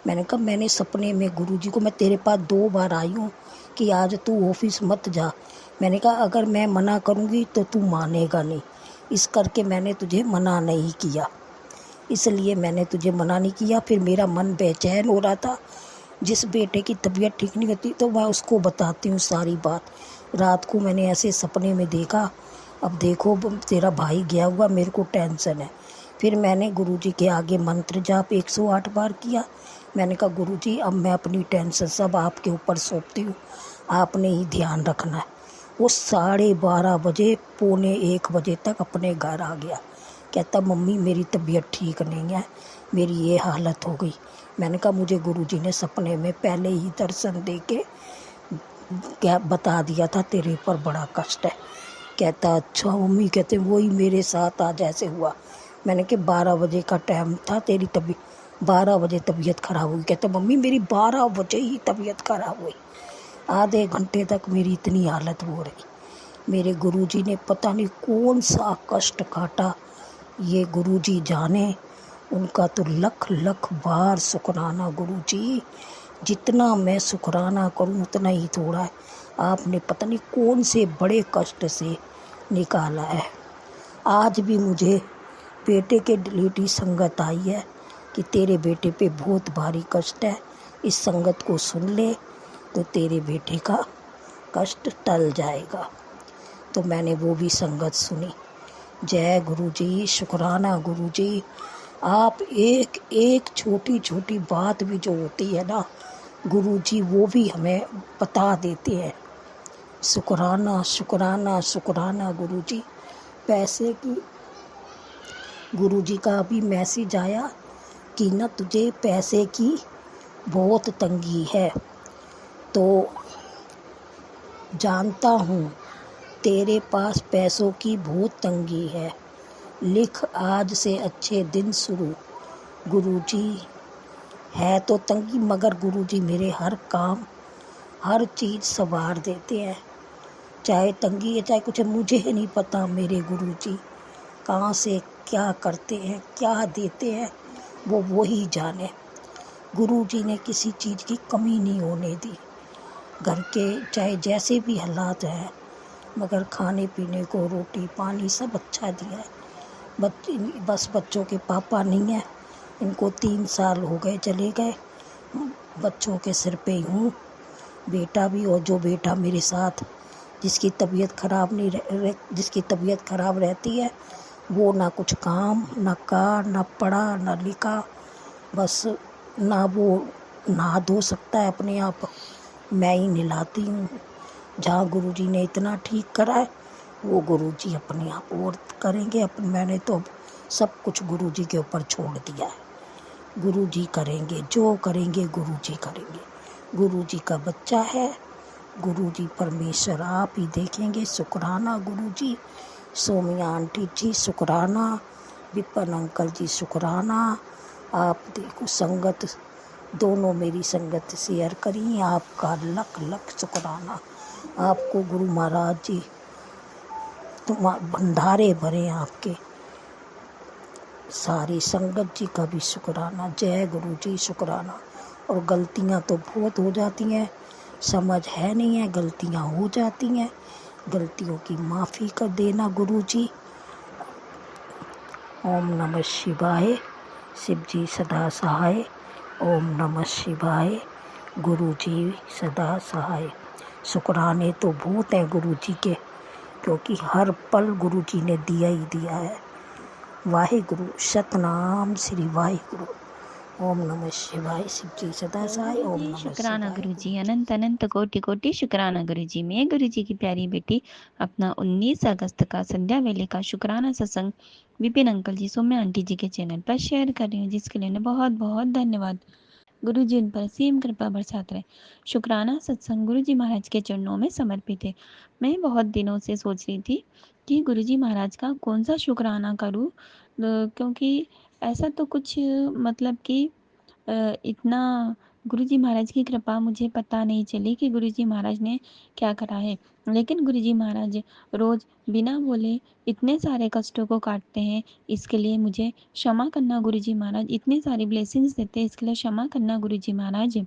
मैंने कहा मैंने सपने में गुरुजी को, मैं तेरे पास 2 बार आई हूँ कि आज तू ऑफिस मत जा। मैंने कहा अगर मैं मना करूँगी तो तू मानेगा नहीं, इस करके मैंने तुझे मना नहीं किया, इसलिए मैंने तुझे मना नहीं किया। फिर मेरा मन बेचैन हो रहा था, जिस बेटे की तबीयत ठीक नहीं होती तो मैं उसको बताती हूँ सारी बात। रात को मैंने ऐसे सपने में देखा, अब देखो तेरा भाई गया हुआ, मेरे को टेंशन है। फिर मैंने गुरुजी के आगे मंत्र जाप 108 बार किया। मैंने कहा गुरुजी अब मैं अपनी टेंशन सब आपके ऊपर सौंपती हूँ, आपने ही ध्यान रखना है। वो 12:30 बजे 1:45 तक अपने घर आ गया। कहता मम्मी मेरी तबीयत ठीक नहीं है, मेरी ये हालत हो गई। मैंने कहा मुझे गुरुजी ने सपने में पहले ही दर्शन दे के क्या बता दिया था तेरे पर बड़ा कष्ट है। कहता अच्छा मम्मी, कहते वही मेरे साथ आज ऐसे हुआ। मैंने कहा 12 बजे का टाइम था, तेरी तबीयत 12 बजे तबीयत खराब हुई। कहते मम्मी मेरी 12 बजे ही तबीयत खराब हुई, आधे घंटे तक मेरी इतनी हालत हो रही। मेरे गुरुजी ने पता नहीं कौन सा कष्ट काटा, ये गुरुजी जाने। उनका तो लख लख बार शुक्राना गुरुजी, जितना मैं शुक्राना करूं उतना ही थोड़ा है। आपने पता नहीं कौन से बड़े कष्ट से निकाला है। आज भी मुझे बेटे के डिलीटी संगत आई है कि तेरे बेटे पे बहुत भारी कष्ट है, इस संगत को सुन ले तो तेरे बेटे का कष्ट टल जाएगा। तो मैंने वो भी संगत सुनी। जय गुरुजी, शुक्राना गुरुजी। आप एक एक छोटी छोटी बात भी जो होती है ना गुरुजी, वो भी हमें बता देते हैं। शुक्राना शुक्राना शुक्राना गुरुजी। पैसे की गुरुजी का अभी मैसेज आया कि न तुझे पैसे की बहुत तंगी है, तो जानता हूँ तेरे पास पैसों की बहुत तंगी है, लिख आज से अच्छे दिन शुरू। गुरुजी है तो तंगी, मगर गुरुजी मेरे हर काम हर चीज़ संवार देते हैं। चाहे तंगी है चाहे कुछ, मुझे नहीं पता मेरे गुरुजी कहाँ से क्या करते हैं क्या देते हैं, वो ही जाने। गुरुजी ने किसी चीज़ की कमी नहीं होने दी। घर के चाहे जैसे भी हालात हैं, मगर खाने पीने को रोटी पानी सब अच्छा दिया है। बस बच्चों के पापा नहीं है, इनको 3 साल हो गए चले गए, बच्चों के सिर पे ही हूँ। बेटा भी, और जो बेटा मेरे साथ जिसकी तबीयत तबीयत खराब रहती है, वो ना कुछ काम ना का ना पढ़ा ना लिखा, बस ना वो नहा धो सकता है अपने आप, मैं ही नहलाती हूँ। जहाँ गुरुजी ने इतना ठीक करा है वो गुरुजी अपने आप और करेंगे। मैंने तो सब कुछ गुरुजी के ऊपर छोड़ दिया है। गुरुजी करेंगे, जो करेंगे गुरुजी करेंगे। गुरुजी का बच्चा है, गुरुजी परमेश्वर आप ही देखेंगे। शुक्राना गुरुजी। सोमिया आंटी जी शुक्राना, विपिन अंकल जी शुक्राना। आप देखो संगत दोनों मेरी संगत शेयर करी, आपका लख लख शुक्राना। आपको गुरु महाराज जी तुम भंडारे भरे आपके, सारी संगत जी का भी शुक्राना। जय गुरु जी, शुक्राना। और गलतियाँ तो बहुत हो जाती हैं, समझ है नहीं है, गलतियाँ हो जाती हैं, गलतियों की माफ़ी कर देना गुरु जी। ओम नमः शिवाय। शिव जी सदा सहाय। ओम नमः शिवाय। गुरु जी सदा सहाय। शुक्राने तो बहुत हैं गुरु जी के, क्योंकि हर पल गुरु जी ने दिया ही दिया है। वाहिगुरु सतनाम श्री वाहिगुरु। ओम नमः शिवाय। शिव जी सदा सहाय। ओम नमः शुक्राना शिवाय। गुरु जी, अनंत अनंत कोटि कोटि शुक्राना गुरु जी। मैं गुरु जी की प्यारी बेटी अपना 19 अगस्त का संध्या वेले का शुक्राना सत्संग विपिन अंकल जी, सौम्या आंटी जी के चैनल पर शेयर कर रही हूँ, जिसके लिए बहुत बहुत धन्यवाद। गुरु जी उन पर असीम कृपा बरसात रहे। शुक्राना सत्संग गुरु जी महाराज के चरणों में समर्पित है। मैं बहुत दिनों से सोच रही थी कि गुरु जी महाराज का कौन सा शुक्राना करूँ, क्योंकि ऐसा तो कुछ मतलब कि इतना गुरुजी महाराज की कृपा मुझे पता नहीं चली कि गुरुजी महाराज ने क्या करा है। लेकिन गुरुजी महाराज रोज बिना बोले इतने सारे कष्टों को काटते हैं, इसके लिए मुझे क्षमा करना गुरुजी महाराज। इतने सारी ब्लेसिंग्स देते हैं, इसके लिए क्षमा करना गुरुजी महाराज।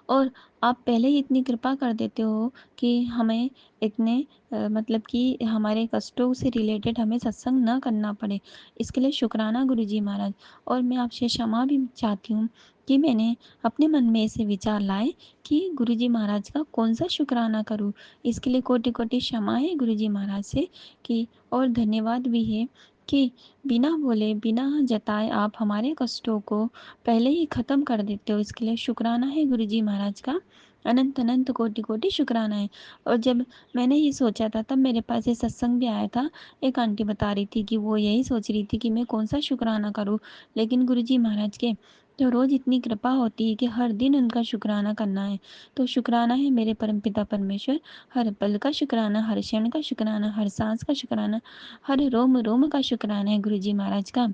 और आप पहले ही इतनी कृपा कर देते हो कि हमें इतने मतलब कि हमारे कष्टों से रिलेटेड हमें सत्संग न करना पड़े, इसके लिए शुक्राना गुरुजी महाराज। और मैं आपसे क्षमा भी चाहती हूँ कि मैंने अपने मन में ऐसे विचार लाए कि गुरुजी महाराज का कौन सा शुक्राना करूं। इसके लिए कोटि कोटि क्षमा है गुरुजी महाराज से कि, और धन्यवाद भी है कि बिना बोले बिना जताए आप हमारे कष्टों को पहले ही ख़त्म कर देते हो। इसके लिए शुक्राना है गुरुजी महाराज का, अनंत अनंत कोटि कोटि शुक्राना है। और जब मैंने ये सोचा था तब मेरे पास ये सत्संग भी आया था। एक आंटी बता रही थी कि वो यही सोच रही थी कि मैं कौन सा शुक्राना करूं, लेकिन गुरुजी महाराज के तो रोज़ इतनी कृपा होती है कि हर दिन उनका शुक्राना करना है। तो शुक्राना है मेरे परमपिता परमेश्वर, हर पल का शुक्राना, हर क्षण का शुक्राना, हर सांस का शुक्राना, हर रोम रोम का शुक्राना है गुरुजी महाराज का।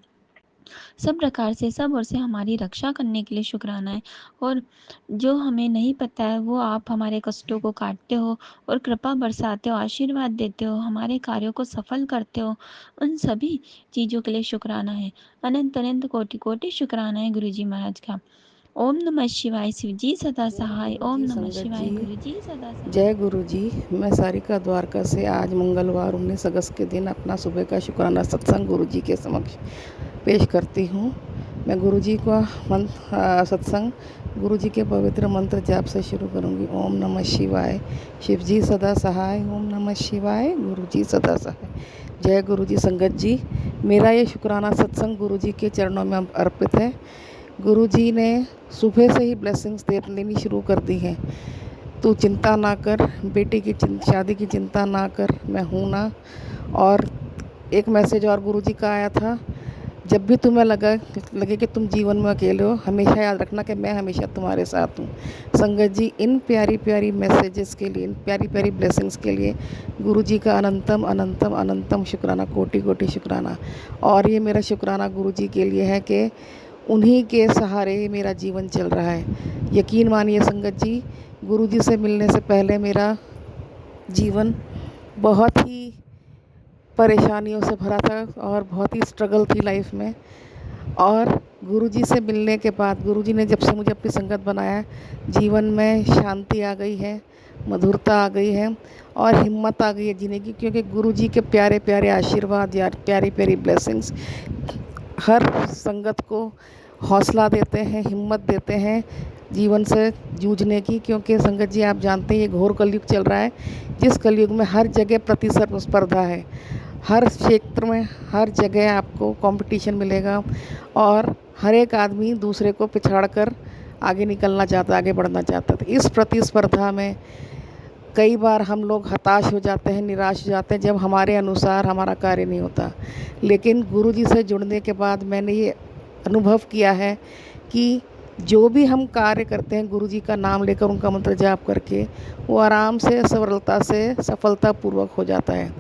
सब प्रकार से सब ओर से हमारी रक्षा करने के लिए शुक्राना है। और जो हमें नहीं पता है वो आप हमारे कष्टों को काटते हो और कृपा बरसाते हो, आशीर्वाद देते हो, हमारे कार्यों को सफल करते हो। उन सभी चीज़ों के लिए शुक्राना है, अनंत अनंत कोटि कोटि शुक्राना है गुरुजी महाराज का। ओम नमः शिवाय शिव जी सदा सहाय, गुरु ओम जी नमः संगत शिवाय जी, गुरु जी सदा सहाय। जय गुरु जी। मैं सारिका द्वारका से आज मंगलवार 19 अगस्त के दिन अपना सुबह का शुक्राना सत्संग गुरु जी के समक्ष पेश करती हूँ। मैं गुरु जी का सत्संग गुरु जी के पवित्र मंत्र जाप से शुरू करूँगी। ओम नमः शिवाय, शिव जी सदा सहाय। ओम नमः शिवाय, गुरु जी सदा सहाय। जय गुरु जी संगत जी, मेरा ये शुक्राना सत्संग गुरु जी के चरणों में अर्पित है। गुरु जी ने सुबह से ही ब्लेसिंग्स देनी शुरू कर दी हैं। तू चिंता ना कर, बेटी की शादी की चिंता ना कर, मैं हूँ ना। और एक मैसेज और गुरु जी का आया था, जब भी तुम्हें लगे कि तुम जीवन में अकेले हो, हमेशा याद रखना कि मैं हमेशा तुम्हारे साथ हूँ। संगत जी, इन प्यारी प्यारी मैसेजेस के लिए, इन प्यारी प्यारी ब्लेसिंग्स के लिए गुरु जी का अनंतम अनंतम अनंतम शुक्राना, कोटि कोटि शुक्राना। और ये मेरा शुक्राना गुरु जी के लिए है कि उन्हीं के सहारे मेरा जीवन चल रहा है। यकीन मानिए संगत जी, गुरु जी से मिलने से पहले मेरा जीवन बहुत ही परेशानियों से भरा था और बहुत ही स्ट्रगल थी लाइफ में। और गुरुजी से मिलने के बाद, गुरुजी ने जब से मुझे अपनी संगत बनाया, जीवन में शांति आ गई है, मधुरता आ गई है और हिम्मत आ गई है जीने की। क्योंकि गुरुजी के प्यारे प्यारे आशीर्वाद या प्यारी प्यारी ब्लेसिंग्स हर संगत को हौसला देते हैं, हिम्मत देते हैं जीवन से जूझने की। क्योंकि संगत जी, आप जानते हैं ये घोर कलयुग चल रहा है, जिस कलयुग में हर जगह प्रतिस्पर्धा है। हर क्षेत्र में, हर जगह आपको कंपटीशन मिलेगा और हर एक आदमी दूसरे को पिछाड़ कर आगे निकलना चाहता, आगे बढ़ना चाहता है। इस प्रतिस्पर्धा में कई बार हम लोग हताश हो जाते हैं, निराश हो जाते हैं, जब हमारे अनुसार हमारा कार्य नहीं होता। लेकिन गुरु जी से जुड़ने के बाद मैंने ये अनुभव किया है कि जो भी हम कार्य करते हैं गुरु जी का नाम लेकर, उनका मंत्र जाप करके, वो आराम से, सरलता से, सफलतापूर्वक हो जाता है।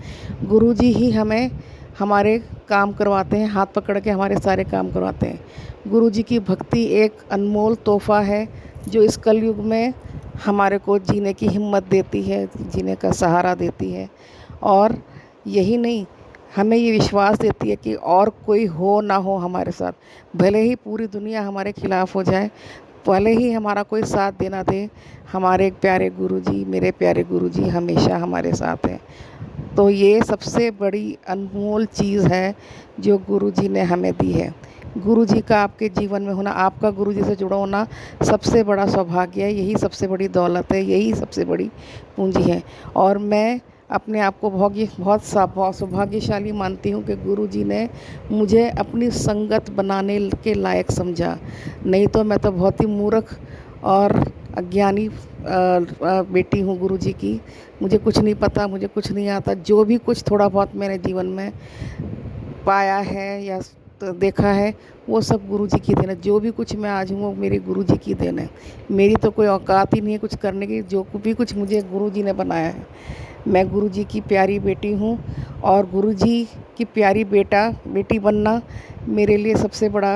गुरु जी ही हमें हमारे काम करवाते हैं, हाथ पकड़ के हमारे सारे काम करवाते हैं। गुरु जी की भक्ति एक अनमोल तोहफ़ा है जो इस कलयुग में हमारे को जीने की हिम्मत देती है, जीने का सहारा देती है। और यही नहीं, हमें ये विश्वास देती है कि और कोई हो ना हो हमारे साथ, भले ही पूरी दुनिया हमारे खिलाफ़ हो जाए, भले ही हमारा कोई साथ देना दे, हमारे प्यारे गुरुजी, मेरे प्यारे गुरुजी हमेशा हमारे साथ हैं। तो ये सबसे बड़ी अनमोल चीज़ है जो गुरुजी ने हमें दी है। गुरुजी का आपके जीवन में होना, आपका गुरुजी से जुड़ा होना सबसे बड़ा सौभाग्य है, यही सबसे बड़ी दौलत है, यही सबसे बड़ी पूंजी है। और मैं अपने आप को बहुत सौभाग्यशाली मानती हूँ कि गुरुजी ने मुझे अपनी संगत बनाने के लायक समझा। नहीं तो मैं तो बहुत ही मूर्ख और अज्ञानी बेटी हूँ गुरुजी की। मुझे कुछ नहीं पता, मुझे कुछ नहीं आता। जो भी कुछ थोड़ा बहुत मैंने जीवन में पाया है या देखा है, वो सब गुरुजी की देन है। जो भी कुछ मैं आज हूँ वो मेरे गुरुजी की देन है। मेरी तो कोई औकात ही नहीं है कुछ करने की। जो भी कुछ मुझे गुरुजी ने बनाया है, मैं गुरुजी की प्यारी बेटी हूँ। और गुरुजी की प्यारी बेटी बनना मेरे लिए सबसे बड़ा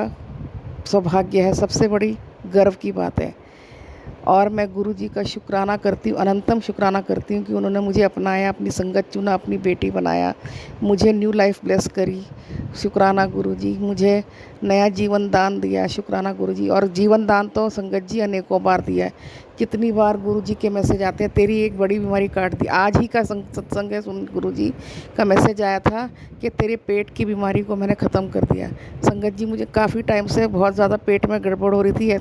सौभाग्य है, सबसे बड़ी गर्व की बात है। और मैं गुरुजी का शुक्राना करती हूँ, अनंतम शुक्राना करती हूँ कि उन्होंने मुझे अपनाया, अपनी संगत चुना, अपनी बेटी बनाया, मुझे न्यू लाइफ ब्लेस करी। शुक्राना गुरुजी, मुझे नया जीवन दान दिया। शुक्राना गुरुजी। और जीवन दान तो संगत जी अनेकों बार दिया है। कितनी बार गुरुजी के मैसेज आते हैं, तेरी एक बड़ी बीमारी काट दी। आज ही का सत्संग है, सुन गुरुजी का मैसेज आया था कि तेरे पेट की बीमारी को मैंने ख़त्म कर दिया। संगत जी, मुझे काफ़ी टाइम से बहुत ज़्यादा पेट में गड़बड़ हो रही थी,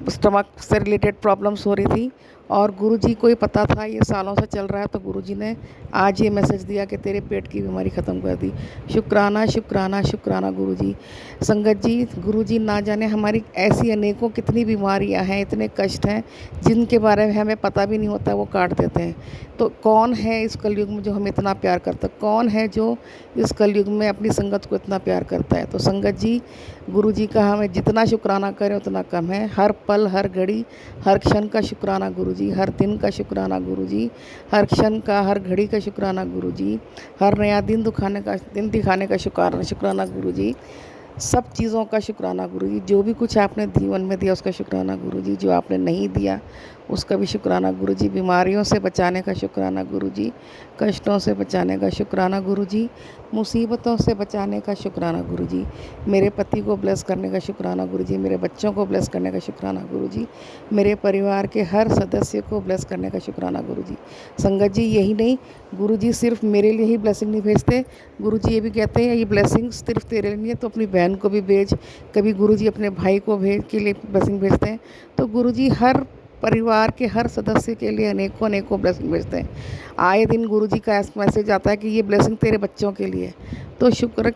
स्टमक से रिलेटेड प्रॉब्लम्स हो रही थी, और गुरुजी को ही पता था ये सालों से चल रहा है, तो गुरुजी ने आज ये मैसेज दिया कि तेरे पेट की बीमारी ख़त्म कर दी। शुक्राना शुक्राना शुक्राना गुरुजी। संगत जी, गुरुजी ना जाने हमारी ऐसी अनेकों कितनी बीमारियां हैं, इतने कष्ट हैं जिनके बारे में हमें पता भी नहीं होता, वो काट देते हैं। तो कौन है इस कलयुग में जो हमें इतना प्यार करता है? कौन है जो इस कलयुग में अपनी संगत को इतना प्यार करता है? तो संगत जी, गुरुजी का हमें जितना शुक्राना करें उतना कम है। हर पल, हर घड़ी, हर क्षण का शुक्राना गुरुजी, हर दिन का शुक्राना गुरुजी, हर क्षण का, हर घड़ी का शुक्राना गुरुजी, हर नया दिन दिखाने का शुक्राना गुरुजी, सब चीज़ों का शुक्राना गुरुजी। जो भी कुछ आपने जीवन में दिया उसका शुक्राना गुरुजी, जो आपने नहीं दिया उसका भी शुक्राना गुरुजी। बीमारियों से बचाने का शुक्राना गुरुजी, कष्टों से बचाने का शुक्राना गुरुजी, मुसीबतों से बचाने का शुक्राना गुरुजी, मेरे पति को ब्लेस करने का शुक्राना गुरुजी, मेरे बच्चों को ब्लेस करने का शुक्राना गुरुजी, मेरे परिवार के हर सदस्य को ब्लेस करने का शुक्राना गुरुजी। संगत जी, यही नहीं, गुरुजी सिर्फ मेरे लिए ही ब्लेसिंग नहीं भेजते, गुरुजी ये भी कहते हैं ये ब्लेसिंग्स सिर्फ तेरे लिए नहीं है, तो अपनी बहन को भी भेज। कभी गुरुजी अपने भाई को भेज के लिए ब्लेसिंग भेजते हैं। तो गुरुजी हर परिवार के हर सदस्य के लिए अनेकों अनेकों ब्लेसिंग भेजते हैं। आए दिन गुरुजी का मैसेज आता है कि ये ब्लेसिंग तेरे बच्चों के लिए। तो शुक्र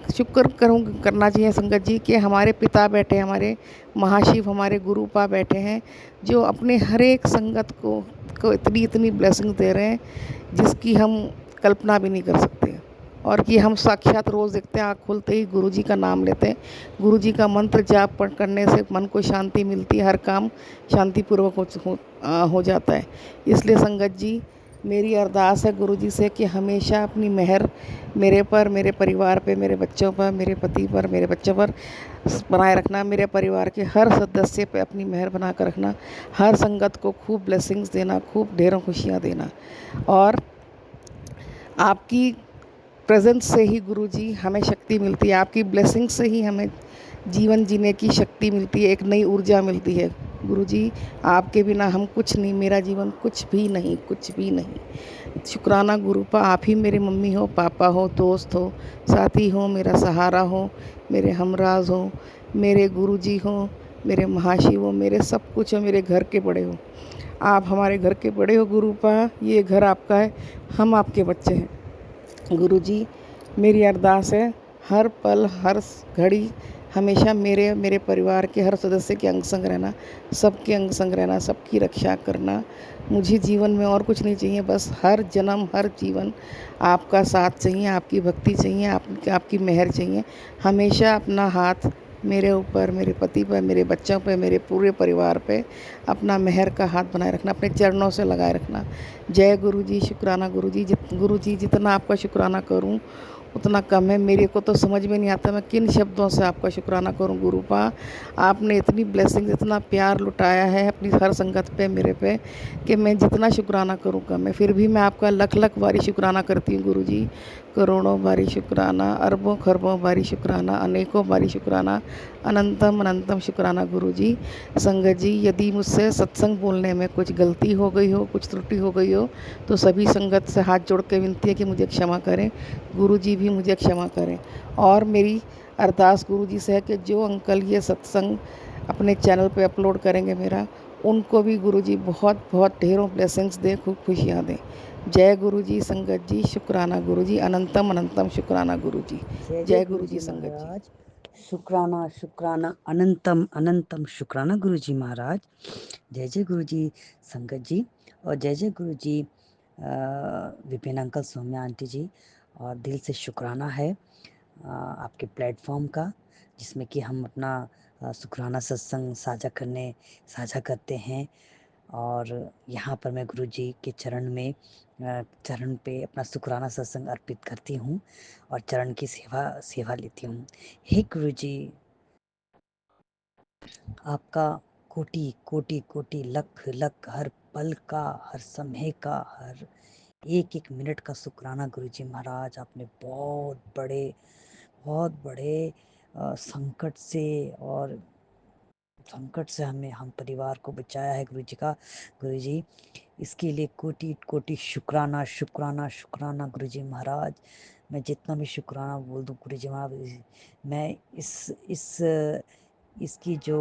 करना चाहिए संगत जी कि हमारे पिता बैठे, हमारे महाशिव, हमारे गुरुपा बैठे हैं, जो अपने हर एक संगत को इतनी इतनी ब्लेसिंग दे रहे हैं जिसकी हम कल्पना भी नहीं कर सकते। और कि हम साक्षात रोज़ देखते हैं, आँख खुलते ही गुरुजी का नाम लेते हैं, गुरुजी का मंत्र जाप करने से मन को शांति मिलती है, हर काम शांतिपूर्वक हो जाता है। इसलिए संगत जी, मेरी अरदास है गुरुजी से कि हमेशा अपनी मेहर मेरे पर, मेरे परिवार पे, मेरे बच्चों पर, मेरे पति पर, मेरे बच्चों पर बनाए रखना। मेरे परिवार के हर सदस्य पे अपनी मेहर बना कर रखना। हर संगत को खूब ब्लेसिंग्स देना, खूब ढेरों खुशियाँ देना। और आपकी प्रेजेंस से ही गुरुजी हमें शक्ति मिलती है, आपकी ब्लेसिंग से ही हमें जीवन जीने की शक्ति मिलती है, एक नई ऊर्जा मिलती है। गुरुजी, आपके बिना हम कुछ नहीं, मेरा जीवन कुछ भी नहीं, कुछ भी नहीं। शुक्राना गुरुपा, आप ही मेरे मम्मी हो, पापा हो, दोस्त हो, साथी हो, मेरा सहारा हो, मेरे हमराज हो, मेरे गुरुजी हो, मेरे महाशिव हो, मेरे सब कुछ हो, मेरे घर के बड़े हो। आप हमारे घर के बड़े हो गुरुपा, ये घर आपका है, हम आपके बच्चे हैं। गुरुजी, मेरी अरदास है हर पल, हर घड़ी हमेशा मेरे परिवार के हर सदस्य के अंग संग रहना, सबके अंग संग रहना, सबकी रक्षा करना। मुझे जीवन में और कुछ नहीं चाहिए, बस हर जन्म, हर जीवन आपका साथ चाहिए, आपकी भक्ति चाहिए, आपकी मेहर चाहिए। हमेशा अपना हाथ मेरे ऊपर, मेरे पति पर, मेरे बच्चों पर, मेरे पूरे परिवार पे अपना मेहर का हाथ बनाए रखना, अपने चरणों से लगाए रखना। जय गुरुजी, शुक्राना गुरुजी। गुरुजी, जितना आपका शुक्राना करूं उतना कम है। मेरे को तो समझ में नहीं आता मैं किन शब्दों से आपका शुक्राना करूं गुरुपा। आपने इतनी ब्लेसिंग, इतना प्यार लुटाया है अपनी हर संगत पे, मेरे पे, कि मैं जितना शुक्राना करूं कम है। फिर भी मैं आपका लख लख बारी शुक्राना करती हूँ गुरुजी, करोड़ों बारी शुक्राना, अरबों खरबों बारी शुक्राना, अनेकों बारी शुक्राना, अनंतम अनंतम शुक्राना गुरुजी। संगत जी, यदि मुझसे सत्संग बोलने में कुछ गलती हो गई हो, कुछ त्रुटि हो गई हो, तो सभी संगत से हाथ जोड़ के विनती है कि मुझे क्षमा करें। गुरुजी भी मुझे क्षमा करें। और मेरी अरदास गुरुजी से है कि जो अंकल ये सत्संग अपने चैनल पे अपलोड करेंगे मेरा, उनको भी गुरुजी बहुत बहुत ढेरों ब्लेसिंग्स दें, खूब खुशियाँ दें। जय गुरुजी संगत जी, शुक्राना गुरुजी, अनंतम अनंतम शुक्राना गुरुजी। जय गुरुजी संगत जी। महाराज। शुक्राना शुक्राना अनंतम अनंतम शुक्राना गुरुजी महाराज। जय जय गुरुजी संगत जी, और जय जय गुरुजी विपिन अंकल, सौम्या आंटी जी। और दिल से शुक्राना है आपके प्लेटफॉर्म का, जिसमें कि हम अपना शुक्राना सत्संग साझा करते हैं। और यहाँ पर मैं गुरुजी के चरण पे अपना शुक्राना सत्संग अर्पित करती हूँ और चरण की सेवा लेती हूँ। हे गुरुजी, आपका कोटि कोटि कोटि लख लख हर पल का, हर समय का, हर एक एक मिनट का शुक्राना गुरुजी महाराज। आपने बहुत बड़े संकट से हम परिवार को बचाया है गुरुजी का। गुरुजी इसके लिए कोटि कोटि शुक्राना शुक्राना शुक्राना गुरुजी महाराज। मैं जितना भी शुक्राना बोल दूं गुरुजी महाराज, मैं इसकी जो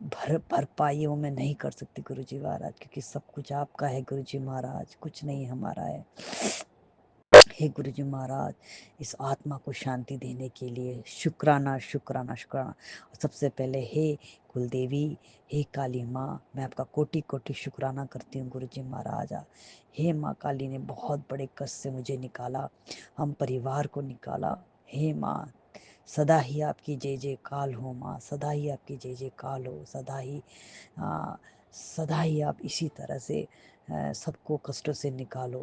भरपाई है वो मैं नहीं कर सकती गुरुजी महाराज, क्योंकि सब कुछ आपका है गुरुजी महाराज, कुछ नहीं हमारा है। हे गुरुजी महाराज, इस आत्मा को शांति देने के लिए शुक्राना शुक्राना शुक्राना। सबसे पहले हे कुलदेवी, हे काली माँ, मैं आपका कोटि कोटि शुक्राना करती हूँ गुरुजी महाराज। हे माँ काली ने बहुत बड़े कष्ट से मुझे निकाला, हम परिवार को निकाला। हे माँ, सदा ही आपकी जय जयकाल हो माँ, सदा ही आपकी जय जयकाल हो, सदा ही आप इसी तरह से सबको कष्टों से निकालो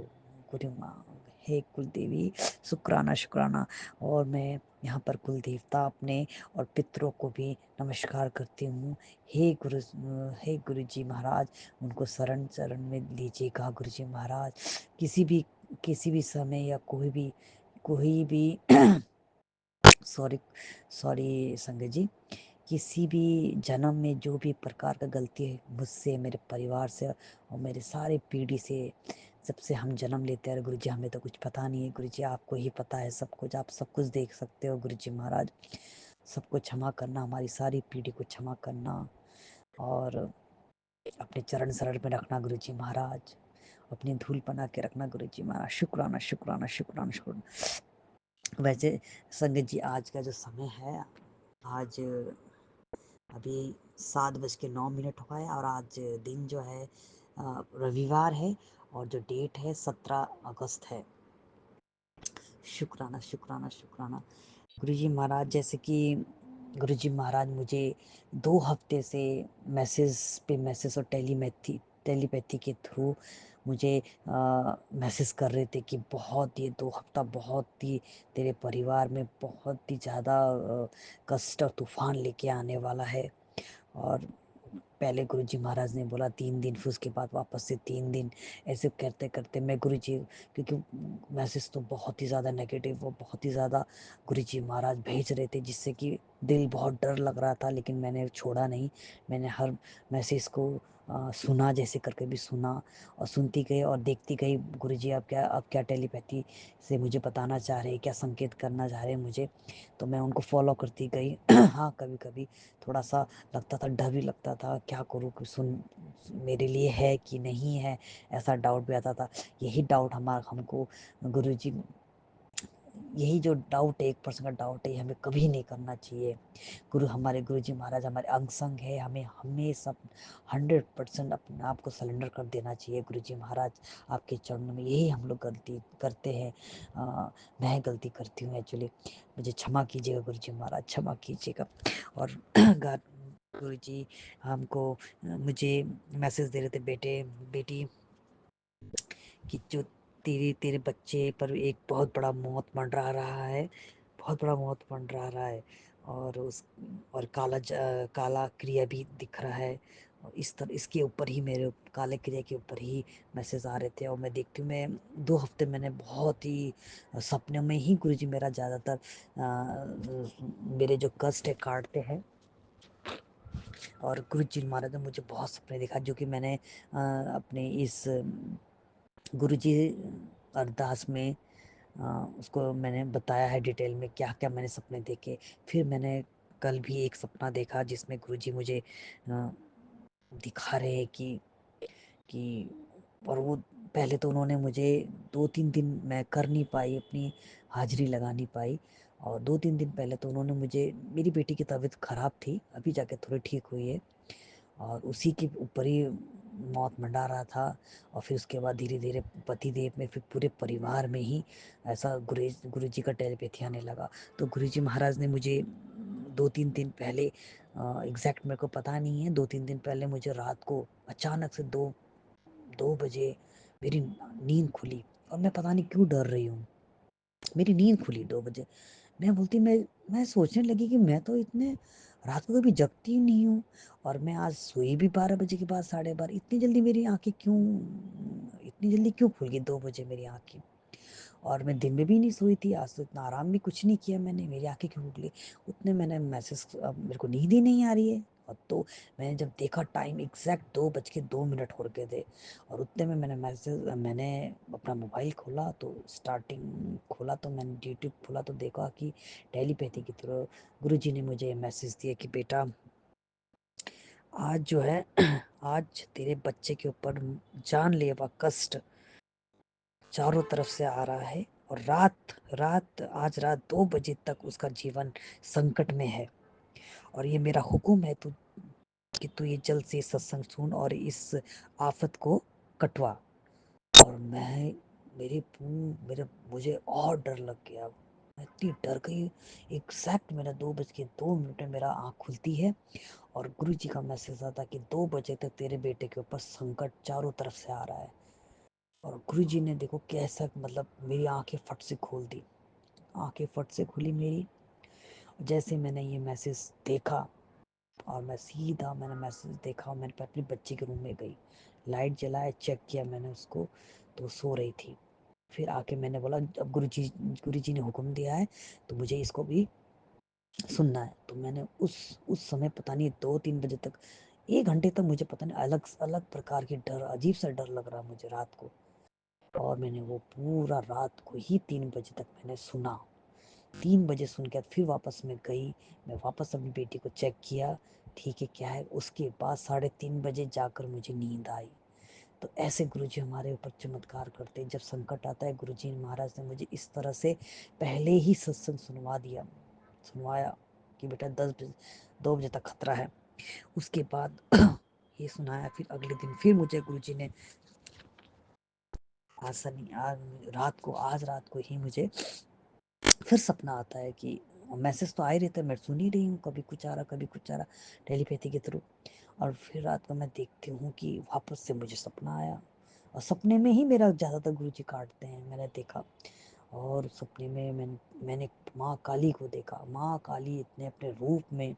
गुरु माँ। हे कुलदेवी, शुक्राना शुक्राना। और मैं यहाँ पर कुल देवता अपने और पितरों को भी नमस्कार करती हूँ। हे गुरु जी महाराज, उनको शरण में लीजिएगा गुरुजी महाराज। किसी भी समय या कोई भी सॉरी संगत जी, किसी भी जन्म में जो भी प्रकार का गलती है मुझसे, मेरे परिवार से और मेरे सारे पीढ़ी से, जब से हम जन्म लेते हैं गुरुजी, हमें तो कुछ पता नहीं है गुरुजी, आपको ही पता है सब कुछ, आप सब कुछ देख सकते हो गुरुजी महाराज। सबको क्षमा करना, हमारी सारी पीढ़ी को क्षमा करना और अपने चरण शरण में रखना गुरुजी महाराज, अपनी धूल बना के रखना गुरुजी महाराज। शुक्राना शुक्राना शुक्राना शुक्राना। वैसे संगत जी, आज का जो समय है, आज अभी 7:09 हुआ है और आज दिन जो है रविवार है और जो डेट है 17 अगस्त है। शुक्राना शुक्राना शुक्राना गुरुजी महाराज। जैसे कि गुरुजी महाराज मुझे 2 हफ्ते से मैसेज और टेलीपैथी के थ्रू मुझे मैसेज कर रहे थे कि ये 2 हफ्ता बहुत ही तेरे परिवार में बहुत ही ज़्यादा कष्ट और तूफान लेके आने वाला है। और पहले गुरुजी महाराज ने बोला 3 दिन, फिर उसके बाद वापस से 3 दिन, ऐसे करते करते मैं गुरुजी, क्योंकि मैसेज तो बहुत ही ज़्यादा नेगेटिव और बहुत ही ज़्यादा गुरुजी महाराज भेज रहे थे, जिससे कि दिल बहुत डर लग रहा था, लेकिन मैंने छोड़ा नहीं। मैंने हर मैसेज को सुना, जैसे करके भी सुना और सुनती गई और देखती गई गुरुजी अब क्या टेलीपैथी से मुझे बताना चाह रहे हैं, क्या संकेत करना चाह रहे हैं मुझे, तो मैं उनको फॉलो करती गई। हाँ, कभी कभी थोड़ा सा लगता था, डर भी लगता था, क्या करूँ कि मेरे लिए है कि नहीं है, ऐसा डाउट भी आता था। यही डाउट हमको गुरुजी, यही जो डाउट है, 1% का डाउट है, हमें कभी नहीं करना चाहिए। हमारे गुरुजी महाराज हमारे अंग संग है, हमें हमेशा 100% अपने आप को सरेंडर कर देना चाहिए गुरुजी महाराज आपके चरणों में। यही हम लोग गलती करते हैं। मैं गलती करती हूँ एक्चुअली, मुझे क्षमा कीजिएगा गुरुजी महाराज, क्षमा कीजिएगा। और गुरुजी मुझे मैसेज दे रहे थे, बेटी कि जो तेरे बच्चे पर एक बहुत बड़ा मौत मंडरा रहा है, बहुत बड़ा मौत मंडरा रहा है, और काला क्रिया भी दिख रहा है। और इसके ऊपर ही, मेरे काले क्रिया के ऊपर ही मैसेज आ रहे थे। और मैं देखती हूँ, मैं 2 हफ्ते मैंने बहुत ही सपने में ही गुरुजी मेरा ज़्यादातर मेरे जो कष्ट है काटते हैं। और गुरुजी महाराज ने मुझे बहुत सपने दिखा, जो कि मैंने अपने इस गुरुजी अरदास में उसको मैंने बताया है डिटेल में, क्या क्या मैंने सपने देखे। फिर मैंने कल भी एक सपना देखा जिसमें गुरुजी मुझे दिखा रहे हैं कि और वो पहले तो उन्होंने मुझे 2-3 दिन मैं कर नहीं पाई, अपनी हाजिरी लगा नहीं पाई। और 2-3 दिन पहले तो उन्होंने मुझे, मेरी बेटी की तबीयत ख़राब थी, अभी जाके थोड़ी ठीक हुई है, और उसी के ऊपर ही मौत मंडा रहा था। और फिर उसके बाद धीरे धीरे पतिदेव में, फिर पूरे परिवार में ही ऐसा गुरुजी का टेलीपैथी आने लगा। तो गुरुजी महाराज ने मुझे 2-3 दिन पहले, एग्जैक्ट मेरे को पता नहीं है, 2-3 दिन पहले मुझे रात को अचानक से 2 बजे मेरी नींद खुली, और मैं पता नहीं क्यों डर रही हूँ। मेरी नींद खुली 2 बजे। मैं सोचने लगी कि मैं तो इतने रात को कभी जगती ही नहीं हूँ। और मैं आज सोई भी 12 बजे के बाद, 12:30। इतनी जल्दी क्यों खुल गई 2 बजे मेरी आँखें? और मैं दिन में भी नहीं सोई थी, आज तो इतना आराम भी कुछ नहीं किया मैंने, मेरी आँखें क्यों खुल गई? उतने मैंने मैसेज, अब मेरे को नींद ही नहीं आ रही है। और तो मैंने जब देखा टाइम एग्ज़ैक्ट 2:02 हो गए थे। और उतने में मैंने अपना मोबाइल खोला, तो स्टार्टिंग खोला तो मैंने यूट्यूब खोला तो देखा कि टेलीपैथी के थ्रू गुरुजी ने मुझे मैसेज दिया कि बेटा, आज जो है आज तेरे बच्चे के ऊपर जानलेवा कष्ट चारों तरफ से आ रहा है। और आज रात 2 बजे तक उसका जीवन संकट में है। और ये मेरा हुक्म है कि तू ये जल्द से सत्संग सुन और इस आफत को कटवा। और मुझे और डर लग गया। मैं इतनी डर गई। एग्जैक्ट मेरा 2:02 में मेरा आँख खुलती है और गुरुजी का मैसेज आता कि 2 बजे तक तेरे बेटे के ऊपर संकट चारों तरफ से आ रहा है। और गुरुजी ने देखो कैसा, मतलब मेरी आंखें फट से खोल दी। आंखें फट से खुली मेरी। जैसे मैंने ये मैसेज देखा और मैंने मैसेज देखा और मैंने अपने बच्चे के रूम में गई, लाइट जलाया, चेक किया मैंने उसको, तो सो रही थी। फिर आके मैंने बोला अब गुरुजी ने हुक्म दिया है तो मुझे इसको भी सुनना है। तो मैंने उस समय पता नहीं 2-3 बजे तक, 1 घंटे तक मुझे पता नहीं अलग अलग प्रकार की डर, अजीब सा डर लग रहा मुझे रात को। और मैंने वो पूरा रात को ही 3 बजे तक मैंने सुना। 3 बजे सुन के फिर वापस मैं गई, मैं वापस अपनी बेटी को चेक किया, ठीक है क्या है। उसके बाद 3:30 बजे जाकर मुझे नींद आई। तो ऐसे गुरुजी हमारे ऊपर चमत्कार करते हैं। जब संकट आता है, गुरुजी महाराज ने मुझे इस तरह से पहले ही सत्संग सुनवाया कि बेटा 2 बजे तक खतरा है। उसके बाद ये सुनाया। फिर अगले दिन फिर मुझे गुरुजी ने आज रात को ही मुझे फिर सपना आता है कि मैसेज तो आ ही रहता है, मैं सुन ही रही हूँ, कभी कुछ आ रहा टेलीपैथी के थ्रू। और फिर रात को मैं देखती हूँ कि वापस से मुझे सपना आया। और सपने में ही मेरा ज़्यादातर गुरुजी काटते हैं, मैंने देखा। और सपने में मैंने माँ काली को देखा। माँ काली इतने अपने रूप में,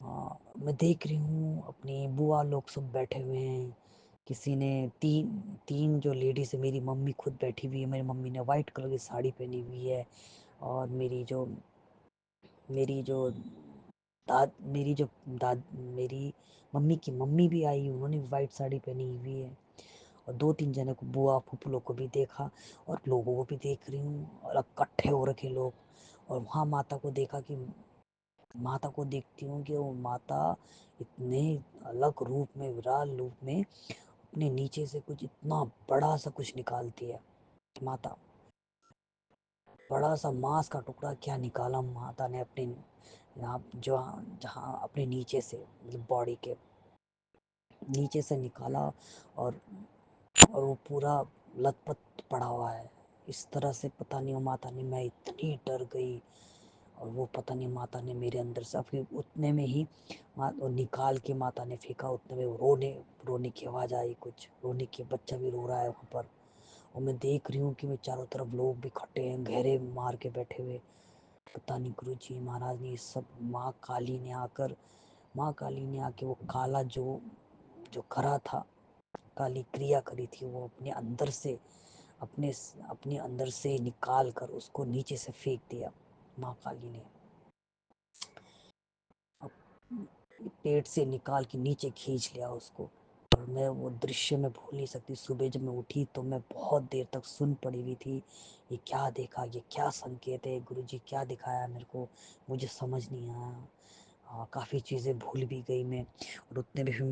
मैं देख रही हूँ अपनी बुआ लोग सब बैठे हुए हैं। किसी ने तीन तीन जो लेडीज है, मेरी मम्मी खुद बैठी हुई है, मेरी मम्मी ने वाइट कलर की साड़ी पहनी हुई है। और मेरी जो दाद मेरी जो दाद मेरी मम्मी की मम्मी भी आई, उन्होंने भी वाइट साड़ी पहनी हुई है। और 2-3 जने को, बुआ फूफू लोग को भी देखा और लोगों को भी देख रही हूँ और इकट्ठे हो रखे लोग। और वहाँ माता को देखा कि माता को देखती हूँ कि वो माता इतने अलग रूप में, विराट रूप में अपने नीचे से कुछ इतना बड़ा सा कुछ निकालती है माता। बड़ा सा मांस का टुकड़ा क्या निकाला माता ने अपने यहाँ, जो जहाँ अपने नीचे से, मतलब बॉडी के नीचे से निकाला। और वो पूरा लथपथ पड़ा हुआ है इस तरह से। पता नहीं वो माता ने, मैं इतनी डर गई। और वो पता नहीं माता ने मेरे अंदर से, फिर उतने में ही वो निकाल के माता ने फेंका। उतने में रोने की आवाज़ आई, कुछ रोने की, बच्चा भी रो रहा है वहाँ पर। और मैं देख रही हूँ कि मैं चारों तरफ लोग भी खड़े हैं, घेरे मार के बैठे हुए। पता नहीं गुरुजी महाराज ने ये सब, माँ काली ने आके वो काला जो जो करा था, काली क्रिया करी थी, वो अपने अंदर से निकाल कर उसको नीचे से फेंक दिया माँ काली ने। पेट से निकाल के नीचे खींच लिया उसको। और मैं वो दृश्य में भूल नहीं सकती। सुबह जब मैं उठी तो मैं बहुत देर तक सुन पड़ी हुई थी। ये क्या देखा, ये क्या संकेत है, गुरुजी क्या दिखाया मेरे को, मुझे समझ नहीं आया। काफ़ी चीज़ें भूल भी गई मैं। और उतने में फिर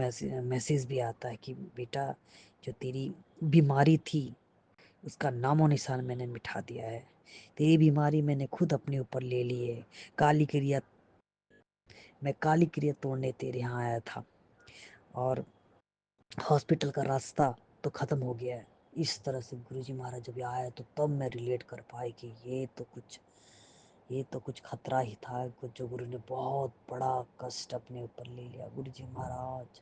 मैसेज भी आता है कि बेटा, जो तेरी बीमारी थी उसका नामो निशान मैंने मिटा दिया है। तेरी बीमारी मैंने खुद अपने ऊपर ले ली है। काली क्रिया मैं काली क्रिया तोड़ने तेरे यहाँ आया था। और हॉस्पिटल का रास्ता तो ख़त्म हो गया है। इस तरह से गुरुजी महाराज जब आया तो तब मैं रिलेट कर पाई कि ये तो कुछ खतरा ही था, कुछ जो गुरु ने बहुत बड़ा कष्ट अपने ऊपर ले लिया। गुरुजी महाराज,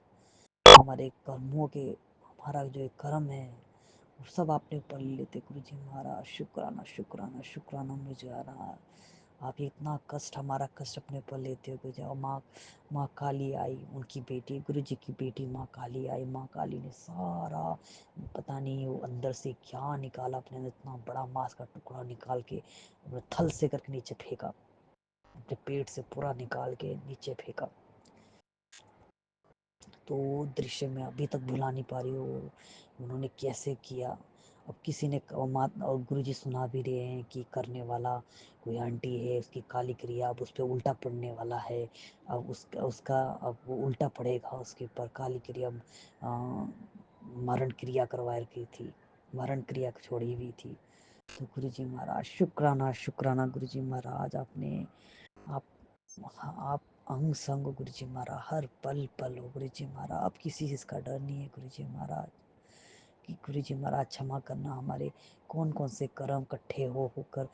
हमारे कर्मों के, हमारा जो एक कर्म है वो सब आपने ऊपर ले लेते। गुरुजी महाराज, शुक्राना शुक्राना शुक्राना मुझे आ रहा। आप इतना कष्ट, हमारा कष्ट अपने ऊपर लेते हो गुरु जी। और माँ काली आई, उनकी बेटी, गुरु जी की बेटी माँ काली आई। माँ काली ने सारा, पता नहीं वो अंदर से क्या निकाला, अपने अंदर इतना बड़ा मांस का टुकड़ा निकाल के थल से करके नीचे फेंका, अपने पेट से पूरा निकाल के नीचे फेंका। तो दृश्य में अभी तक भुला नहीं पा रही हूँ, उन्होंने कैसे किया। अब किसी ने और गुरुजी सुना भी रहे हैं कि करने वाला कोई आंटी है, उसकी काली क्रिया अब उस पर उल्टा पड़ने वाला है। अब उसका अब वो उल्टा पड़ेगा, उसके ऊपर काली क्रिया, मरण क्रिया करवा रखी थी, मरण क्रिया छोड़ी हुई थी। तो गुरुजी महाराज शुक्राना, शुक्राना गुरुजी महाराज, आप अंग संग गुरुजी महाराज, हर पल पल हो गुरुजी महाराज। अब किसी चीज़ का डर नहीं है गुरुजी महाराज। कि गुरुजी महाराज क्षमा करना, हमारे कौन कौन से कर्म इकट्ठे होकर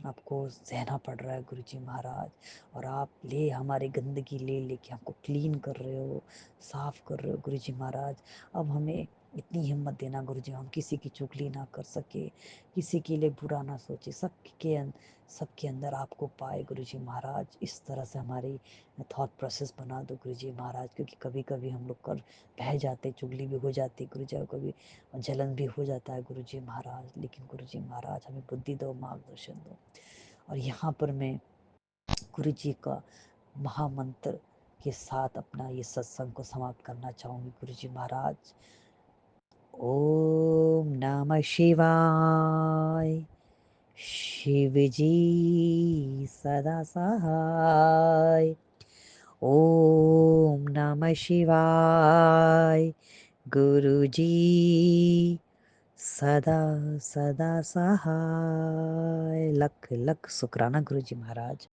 आपको सहना पड़ रहा है गुरुजी महाराज। और आप हमारे गंदगी लेके हमको क्लीन कर रहे हो, साफ कर रहे हो गुरुजी महाराज। अब हमें इतनी हिम्मत देना गुरुजी, हम किसी की चुगली ना कर सके, किसी के लिए बुरा ना सोचे, सबके अंदर आपको पाए गुरुजी महाराज। इस तरह से हमारी थॉट प्रोसेस बना दो गुरुजी महाराज। क्योंकि कभी कभी हम लोग बह जाते, चुगली भी हो जाती गुरुजी, और कभी जलन भी हो जाता है गुरुजी महाराज। लेकिन गुरुजी महाराज हमें बुद्धि दो, मार्गदर्शन दो। और यहाँ पर मैं गुरुजी का महामंत्र के साथ अपना ये सत्संग को समाप्त करना चाहूँगी गुरुजी महाराज। ओम नमः शिवाय। शिव जी सदा सहाय। ओम नमः शिवाय। गुरु जी सदा सदा सहाय। लख लख शुक्राना गुरु जी महाराज।